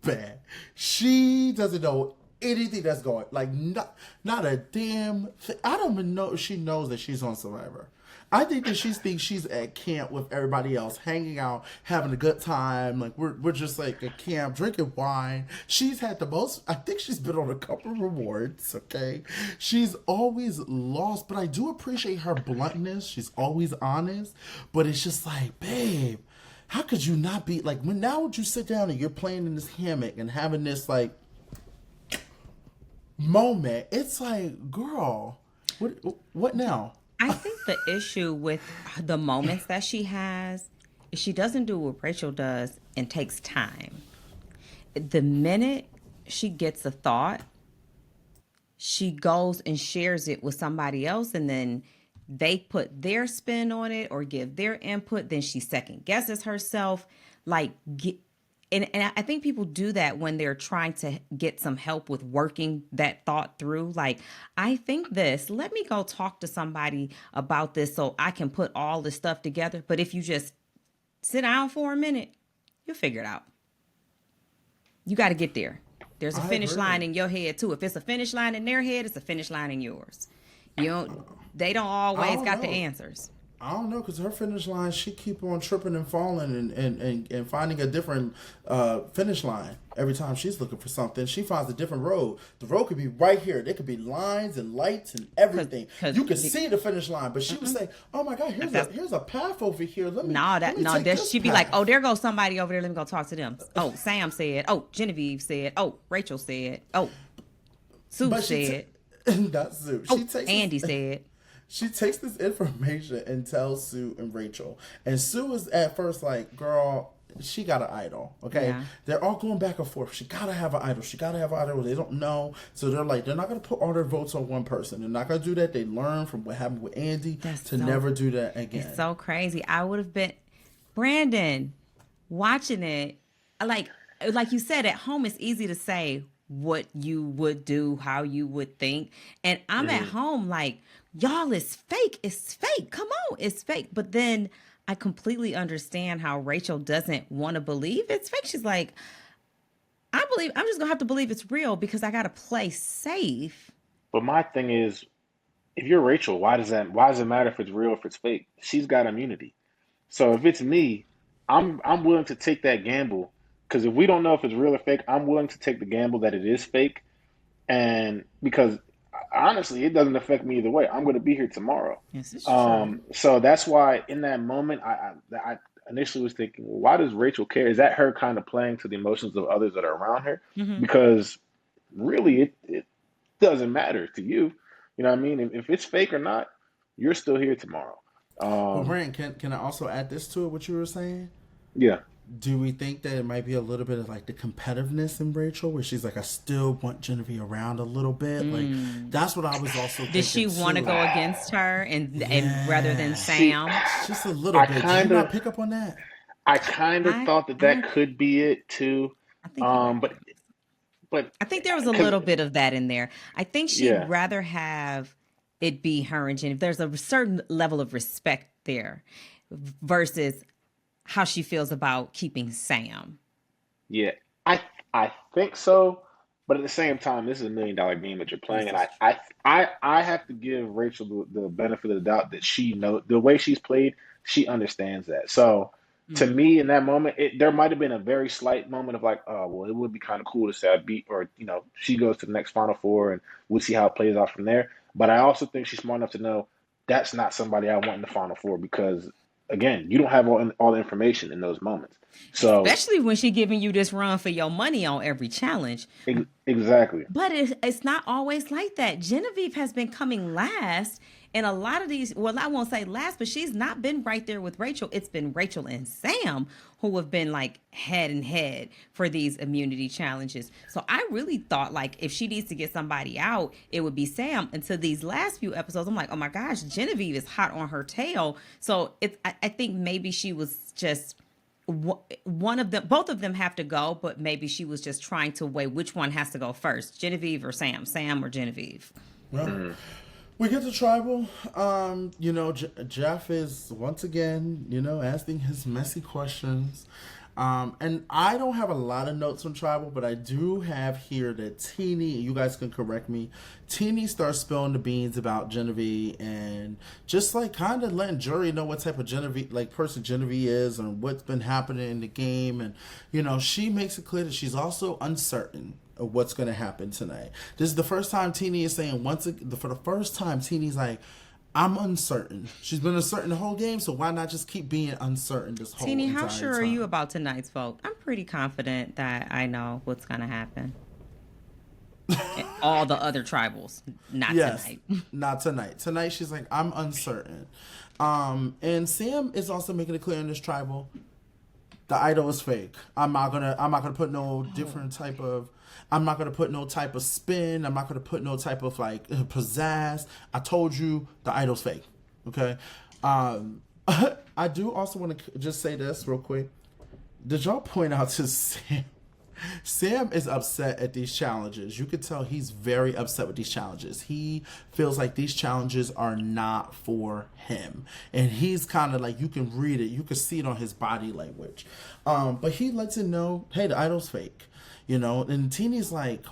Speaker 3: bad. She doesn't know anything that's going. Like, not a damn thing. I don't even know if she knows that she's on Survivor. I think that she thinks she's at camp with everybody else, hanging out, having a good time. Like, we're just like at camp, drinking wine. She's had the most, I think she's been on a couple of rewards, okay? She's always lost, but I do appreciate her bluntness. She's always honest, but it's just like, babe, how could you not be, like, now would you sit down and you're playing in this hammock and having this, like, moment? It's like, girl, what now?
Speaker 4: I think the issue with the moments that she has is she doesn't do what Rachel does and takes time. The minute she gets a thought, she goes and shares it with somebody else, and then they put their spin on it or give their input. Then she second guesses herself. And I think people do that when they're trying to get some help with working that thought through. Like, I think this, let me go talk to somebody about this so I can put all this stuff together. But if you just sit down for a minute, you'll figure it out. You got to get there. There's a finish line in your head too. If it's a finish line in their head, it's a finish line in yours. You don't. They don't always
Speaker 3: don't
Speaker 4: got the
Speaker 3: know.
Speaker 4: answers.
Speaker 3: I don't know, because her finish line, she keep on tripping and falling and finding a different finish line every time she's looking for something. She finds a different road. The road could be right here. There could be lines and lights and everything. You could see the finish line, but she would say, "Oh my God, here's a path over here. Let me take this
Speaker 4: She'd be
Speaker 3: path."
Speaker 4: like, "Oh, there goes somebody over there. Let me go talk to them." Oh, Sam said. Oh, Genevieve said. Oh, Rachel said. Oh, Sue
Speaker 3: But
Speaker 4: said.
Speaker 3: Not Sue.
Speaker 4: Oh, Andy said.
Speaker 3: She takes this information and tells Sue and Rachel. And Sue is at first like, girl, she got an idol. Okay.
Speaker 4: Yeah.
Speaker 3: They're all going back and forth. She got to have an idol. She got to have an idol. They don't know. So they're like, they're not going to put all their votes on one person. They're not going to do that. They learn from what happened with Andy never do that again.
Speaker 4: It's so crazy. I would have been, Brandon, watching it, like you said, at home, it's easy to say what you would do, how you would think. And I'm at home like, y'all, it's fake. It's fake. Come on, it's fake. But then I completely understand how Rachel doesn't want to believe it's fake. She's like, I'm just gonna have to believe it's real because I gotta play safe.
Speaker 5: But my thing is, if you're Rachel, why does it matter if it's real or if it's fake? She's got immunity. So if it's me, I'm willing to take that gamble, because if we don't know if it's real or fake, I'm willing to take the gamble that it is fake, and because honestly, it doesn't affect me either way. I'm going to be here tomorrow.
Speaker 4: Yes, it's true.
Speaker 5: So that's why in that moment, I initially was thinking, well, why does Rachel care? Is that her kind of playing to the emotions of others that are around her? Because really, it doesn't matter to you. You know what I mean? If it's fake or not, you're still here tomorrow.
Speaker 3: Well, Brandon, can I also add this to it, what you were saying?
Speaker 5: Yeah.
Speaker 3: Do we think that it might be a little bit of like the competitiveness in Rachel, where she's like, I still want Genevieve around a little bit? Like, that's what I was also thinking.
Speaker 4: Did she want to go against her and rather than Sam?
Speaker 3: Just a little bit. Did you not pick up on that?
Speaker 5: I kind of thought that could be it too.
Speaker 4: I think
Speaker 5: but
Speaker 4: I think there was a little bit of that in there. I think she'd rather have it be her and Genevieve. There's a certain level of respect there versus how she feels about keeping Sam.
Speaker 5: Yeah, I think so, but at the same time, this is $1 million game that you're playing, and I have to give Rachel the benefit of the doubt that she knows the way she's played. She understands that. So to me, in that moment, there might have been a very slight moment of like, oh well, it would be kind of cool to say I beat, or she goes to the next Final Four, and we'll see how it plays out from there. But I also think she's smart enough to know that's not somebody I want in the Final Four, because again, you don't have all the information in those moments. So
Speaker 4: especially when she's giving you this run for your money on every challenge.
Speaker 5: Exactly.
Speaker 4: But it's not always like that. Genevieve has been coming last in a lot of these. Well, I won't say last, but she's not been right there with Rachel. It's been Rachel and Sam who have been like head and head for these immunity challenges. So I really thought like if she needs to get somebody out, it would be Sam. Until these last few episodes, I'm like, oh my gosh, Genevieve is hot on her tail. So I think maybe she was just one of them. Both of them have to go, but maybe she was just trying to weigh which one has to go first, Genevieve or Sam or Genevieve.
Speaker 3: Well, we get to tribal. Jeff is once again, asking his messy questions. And I don't have a lot of notes on tribal, but I do have here that Teeny, you guys can correct me, Teeny starts spilling the beans about Genevieve and just like kind of letting jury know what type of person Genevieve is and what's been happening in the game. And, she makes it clear that she's also uncertain of what's going to happen tonight. This is the first time Teeny is saying for the first time, Teeny's like, I'm uncertain. She's been uncertain the whole game, so why not just keep being uncertain this whole
Speaker 4: Teeny,
Speaker 3: entire
Speaker 4: how sure
Speaker 3: time?
Speaker 4: are you about tonight's vote? I'm pretty confident that I know what's going to happen. All the other tribals, tonight.
Speaker 3: Not tonight. Tonight, she's like, I'm uncertain. And Sam is also making it clear in this tribal, the idol is fake. I'm not gonna put no different type of. I'm not going to put no type of spin. I'm not going to put no type of like pizzazz. I told you the idol's fake. Okay. I do also want to just say this real quick. Did y'all point out to Sam? Sam is upset at these challenges. You could tell he's very upset with these challenges. He feels like these challenges are not for him. And he's kind of like, you can read it. You can see it on his body language. But he lets it know, hey, the idol's fake. And Teeny's like,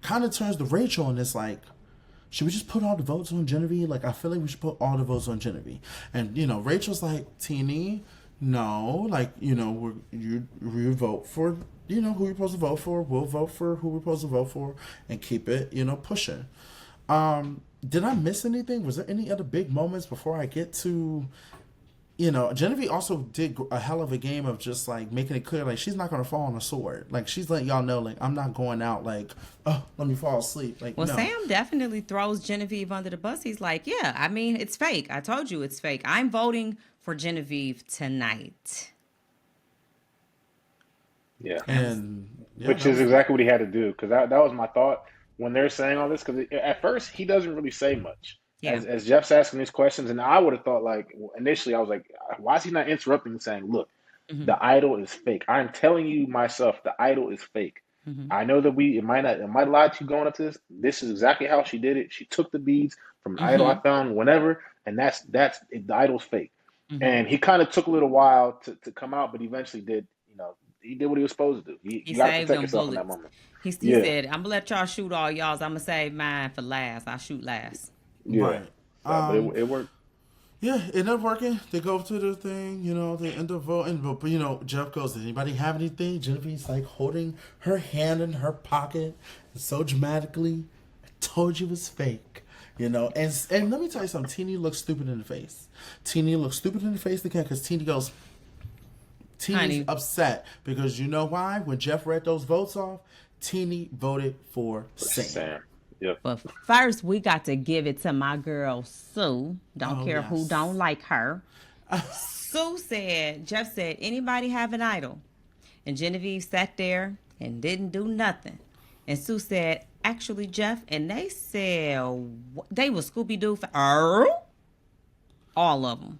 Speaker 3: kind of turns to Rachel and it's like, should we just put all the votes on Genevieve? Like, I feel like we should put all the votes on Genevieve. And, Rachel's like, Teeny, no, like, you vote for, who you're supposed to vote for. We'll vote for who we're supposed to vote for and keep it, pushing. Did I miss anything? Was there any other big moments before I get to, Genevieve also did a hell of a game of just like making it clear, like she's not going to fall on a sword. Like she's letting y'all know, like I'm not going out like, oh, let me fall asleep. Like,
Speaker 4: well,
Speaker 3: no.
Speaker 4: Sam definitely throws Genevieve under the bus. He's like, yeah, I mean, it's fake. I told you it's fake. I'm voting for Genevieve tonight.
Speaker 5: Yeah.
Speaker 3: And
Speaker 5: which is exactly what he had to do, because that was my thought when they're saying all this, because at first he doesn't really say much.
Speaker 4: Yeah.
Speaker 5: As Jeff's asking these questions, and I would have thought, like, initially I was like, why is he not interrupting and saying, look, the idol is fake. I'm telling you myself, the idol is fake. I know that it might lie to you going up to this. This is exactly how she did it. She took the beads from an idol I found whenever, and that's the idol's fake. And he kind of took a little while to come out, but eventually did, he did what he was supposed to do. You got to
Speaker 4: saved
Speaker 5: protect
Speaker 4: them
Speaker 5: yourself in
Speaker 4: bullets.
Speaker 5: that moment.
Speaker 4: He said, I'm going to let y'all shoot all y'all's. I'm going to save mine for last. I'll shoot last.
Speaker 5: Yeah.
Speaker 3: Right.
Speaker 5: But it worked.
Speaker 3: Yeah, it ended up working. They go to the thing, they end up voting. But, Jeff goes, did anybody have anything? Genevieve's like holding her hand in her pocket so dramatically. I told you it was fake. And let me tell you something. Teeny looks stupid in the face. Teeny looks stupid in the face again because Teeny goes, Teeny's upset because you know why? When Jeff read those votes off, Teeny voted for Sam.
Speaker 5: Yep.
Speaker 4: But first, we got to give it to my girl, Sue. Don't care who don't like her. Sue said, Jeff said, anybody have an idol? And Genevieve sat there and didn't do nothing. And Sue said, actually, Jeff, and they said, they were Scooby-Doo. All of them.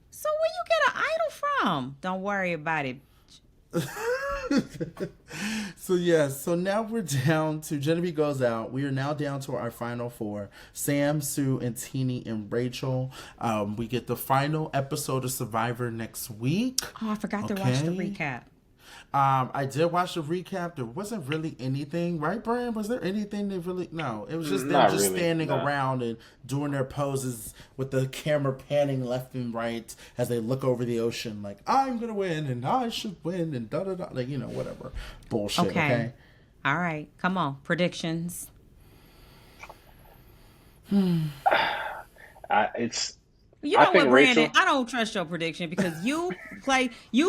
Speaker 4: So where you get an idol from? Don't worry about it.
Speaker 3: So now we're down to Genevieve goes out. We are now down to our final four: Sam, Sue, and Teeny and Rachel. We get the final episode of Survivor next week.
Speaker 4: Oh, I forgot to watch the recap.
Speaker 3: I did watch the recap. There wasn't really anything, right, Brian? Was there anything that really? No, it was just them just standing around and doing their poses with the camera panning left and right as they look over the ocean, like I'm gonna win and I should win and da da da, like whatever bullshit. Okay.
Speaker 4: All right, come on, predictions.
Speaker 5: It's.
Speaker 4: You know what, Brandon?
Speaker 5: Rachel,
Speaker 4: I don't trust your prediction because you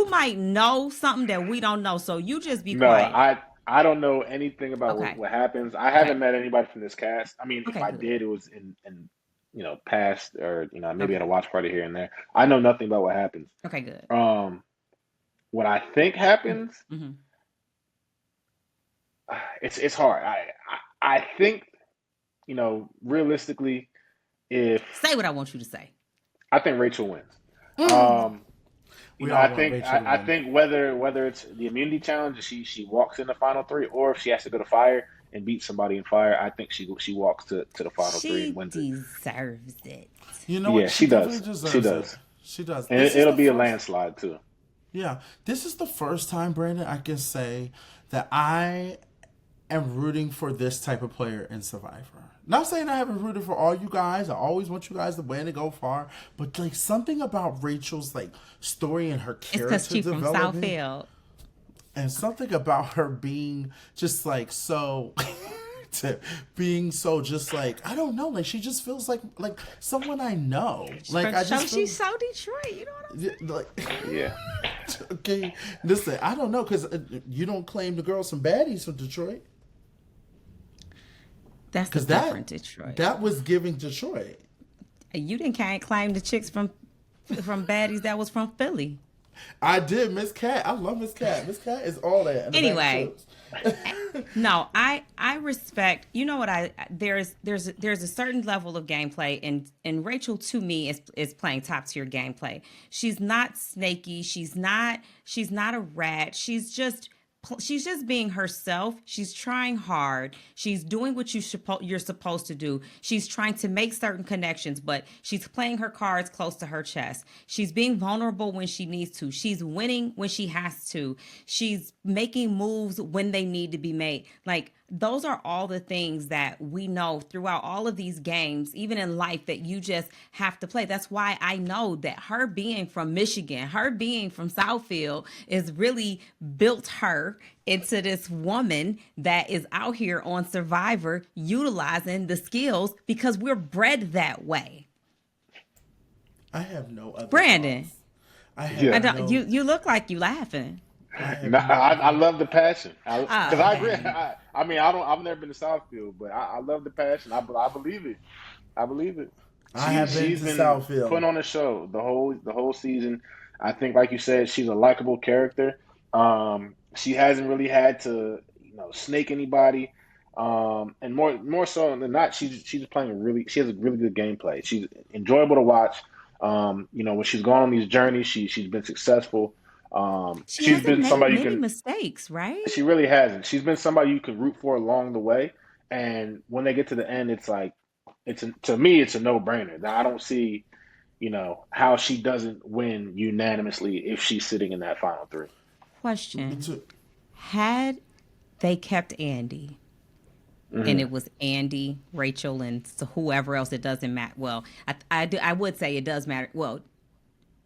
Speaker 4: might know something that we don't know, so you just be quiet.
Speaker 5: No, I don't know anything about what happens. I haven't met anybody from this cast. I mean, if I did, it was in past or maybe at a watch party here and there. I know nothing about what happens.
Speaker 4: Okay, good.
Speaker 5: What I think happens, it's hard. I think realistically, if
Speaker 4: say what I want you to say.
Speaker 5: I think Rachel wins. I think whether it's the immunity challenge, she walks in the final three, or if she has to go to fire and beat somebody in fire, I think she walks to the final three and wins it.
Speaker 4: She deserves it.
Speaker 3: You know what?
Speaker 5: Yeah, she does. She does. And it'll be a landslide too.
Speaker 3: Yeah, this is the first time, Brandon, I can say that I am rooting for this type of player in Survivor. Not saying I haven't rooted for all you guys. I always want you guys to win and go far. But like something about Rachel's like story and her character
Speaker 4: it's because she's from Southfield.
Speaker 3: And something about her being just like so being so just like I don't know, like she just feels like someone I know. Like
Speaker 4: she's so Detroit, you know what I'm saying?
Speaker 5: Yeah.
Speaker 3: Okay, listen, I don't know because you don't claim the girls from Baddies from Detroit.
Speaker 4: That's the different Detroit.
Speaker 3: That was giving Detroit.
Speaker 4: You can't claim the chicks from Baddies that was from Philly.
Speaker 3: I did, Miss Cat. I love Miss Cat. Miss Cat is all that.
Speaker 4: Anyway, no, I respect. You know what? There's a certain level of gameplay, and Rachel to me is playing top tier gameplay. She's not snaky. She's not a rat. She's just being herself. She's trying hard. She's doing what you're supposed to do. She's trying to make certain connections, but she's playing her cards close to her chest. She's being vulnerable when she needs to. She's winning when she has to. She's making moves when they need to be made. Like, those are all the things that we know throughout all of these games, even in life, that you just have to play. That's why I know that her being from Michigan, her being from Southfield, is really built her into this woman that is out here on Survivor utilizing the skills because we're bred that way.
Speaker 3: I have no other
Speaker 4: Brandon,
Speaker 3: thoughts. I
Speaker 5: Yeah.
Speaker 3: have
Speaker 4: don't,
Speaker 3: no.
Speaker 4: you look like you laughing.
Speaker 3: I have
Speaker 5: No,
Speaker 3: no
Speaker 5: I
Speaker 3: other-
Speaker 5: love the passion. Because I agree.
Speaker 4: Okay.
Speaker 5: I mean, I've never been to Southfield, but I love the passion. I believe it. I believe it.
Speaker 3: I have been
Speaker 5: She's
Speaker 3: to
Speaker 5: been
Speaker 3: Southfield.
Speaker 5: putting on a show the whole season. I think, like you said, she's a likable character. She hasn't really had to, snake anybody. And more so than not, she's playing she has a really good gameplay. She's enjoyable to watch. When she's gone on these journeys, she's been successful.
Speaker 4: She
Speaker 5: She's
Speaker 4: hasn't
Speaker 5: been
Speaker 4: made
Speaker 5: somebody you
Speaker 4: many
Speaker 5: can.
Speaker 4: mistakes, right?
Speaker 5: She really hasn't. She's been somebody you can root for along the way. And when they get to the end, it's like to me, it's a no-brainer. Now, I don't see, how she doesn't win unanimously if she's sitting in that final three.
Speaker 4: Question.
Speaker 3: To-
Speaker 4: Had they kept Andy,
Speaker 5: Mm-hmm.
Speaker 4: and it was Andy, Rachel, and so whoever else, it doesn't matter. Well, I would say it does matter. Well,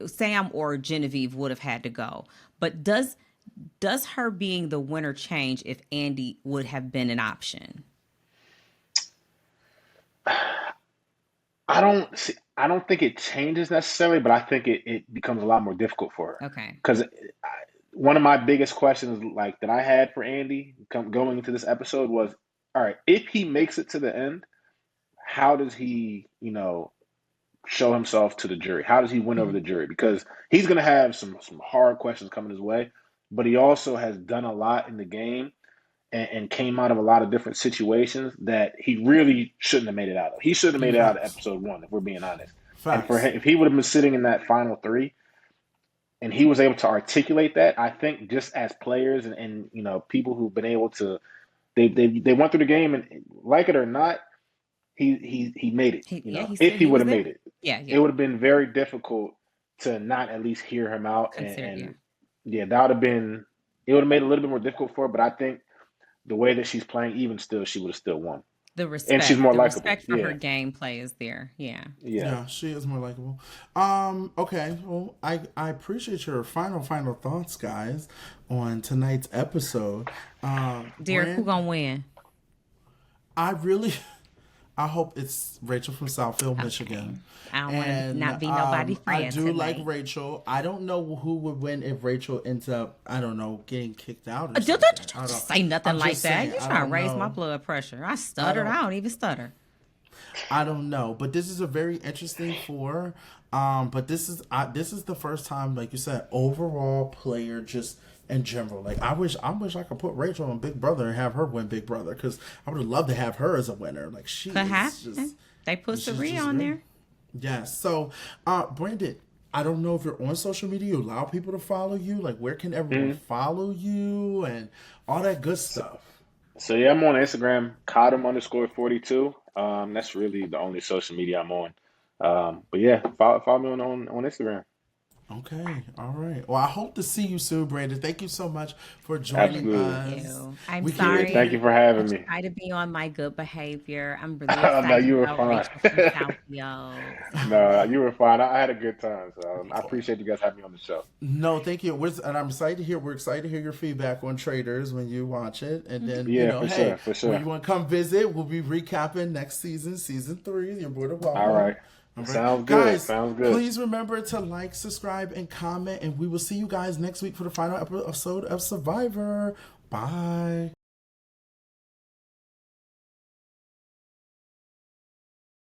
Speaker 4: Sam or Genevieve would have had to go. But does her being the winner change if Andy would have been an option?
Speaker 5: I don't think it changes necessarily, but I think it becomes a lot more difficult for her.
Speaker 4: Okay.
Speaker 5: Because one of my biggest questions, like that I had for Andy going into this episode was, all right, if he makes it to the end, how does he, show himself to the jury? How does he win over the jury? Because he's going to have some hard questions coming his way, but he also has done a lot in the game and came out of a lot of different situations that he really shouldn't have made it out of. He shouldn't have made it out of
Speaker 3: Facts.
Speaker 5: episode 1, if we're being honest. And for
Speaker 3: Facts.
Speaker 5: him, if he would have been sitting in that final 3 and he was able to articulate that, I think just as players and people who've been able to, they went through the game and like it or not, he made it.
Speaker 4: He
Speaker 5: If
Speaker 4: said
Speaker 5: he
Speaker 4: he
Speaker 5: would
Speaker 4: was
Speaker 5: have
Speaker 4: there.
Speaker 5: made it,
Speaker 4: Yeah,
Speaker 5: it
Speaker 4: yeah.
Speaker 5: would have been very difficult to not at least hear him out.
Speaker 4: Consider,
Speaker 5: And yeah, that would have been, it would have made it a little bit more difficult for her. But I think the way that she's playing, even still, she would have still won.
Speaker 4: The
Speaker 5: And she's
Speaker 4: respect.
Speaker 5: more
Speaker 4: The
Speaker 5: likable.
Speaker 4: respect for her
Speaker 5: Yeah.
Speaker 4: gameplay is there. Yeah.
Speaker 5: Yeah.
Speaker 3: Yeah, she is more likable. Okay. Well, I appreciate your final thoughts, guys, on tonight's episode.
Speaker 4: Derek, who
Speaker 3: Brand,
Speaker 4: gonna win?
Speaker 3: I hope it's Rachel from Southfield, Michigan.
Speaker 4: I don't want to not be nobody's friend
Speaker 3: I do like
Speaker 4: tonight.
Speaker 3: Rachel. I don't know who would win if Rachel ends up, I don't know, getting kicked out or
Speaker 4: Don't
Speaker 3: something. I don't-
Speaker 4: say nothing
Speaker 3: I'm
Speaker 4: like
Speaker 3: just
Speaker 4: that.
Speaker 3: saying,
Speaker 4: You're
Speaker 3: I
Speaker 4: trying to
Speaker 3: don't
Speaker 4: raise
Speaker 3: know.
Speaker 4: my blood pressure. I stuttered. I don't even stutter.
Speaker 3: I don't know, but this is a very interesting four. But this is the first time, like you said, overall player just in general. Like I wish I could put Rachel on Big Brother and have her win Big Brother because I would have loved to have her as a winner. Like she
Speaker 4: Could
Speaker 3: is
Speaker 4: happen.
Speaker 3: just
Speaker 4: They put
Speaker 3: she's
Speaker 4: Sari
Speaker 3: just
Speaker 4: on
Speaker 3: great.
Speaker 4: there.
Speaker 3: Yes. So, Brandon, I don't know if you're on social media. You allow people to follow you. Like, where can everyone follow you and all that good stuff?
Speaker 5: So yeah, I'm on Instagram, Cottom _42. That's really the only social media I'm on. But yeah, follow me on Instagram.
Speaker 3: Okay. All right. Well, I hope to see you soon, Brandon. Thank you so much for joining
Speaker 5: Absolutely.
Speaker 4: Thank
Speaker 3: us.
Speaker 4: you. I'm
Speaker 3: We can-
Speaker 4: sorry.
Speaker 5: Thank you for having
Speaker 4: I
Speaker 5: me.
Speaker 4: try to be on my good behavior. I'm really
Speaker 5: No,
Speaker 4: excited
Speaker 5: you were
Speaker 4: about
Speaker 5: fine.
Speaker 4: Rachel from Southfield.
Speaker 5: No, you were fine. I had a good time. So I appreciate you guys having me on the show.
Speaker 3: No, thank you. And I'm excited to hear. We're excited to hear your feedback on Traders when you watch it, and then
Speaker 5: Yeah, for
Speaker 3: hey,
Speaker 5: sure, for sure.
Speaker 3: when you want to come visit, we'll be recapping next season, season 3. You're more than welcome.
Speaker 5: All right.
Speaker 3: All right.
Speaker 5: Sounds good.
Speaker 3: Guys,
Speaker 5: Sounds good.
Speaker 3: please remember to like, subscribe, and comment, and we will see you guys next week for the final episode of Survivor. Bye.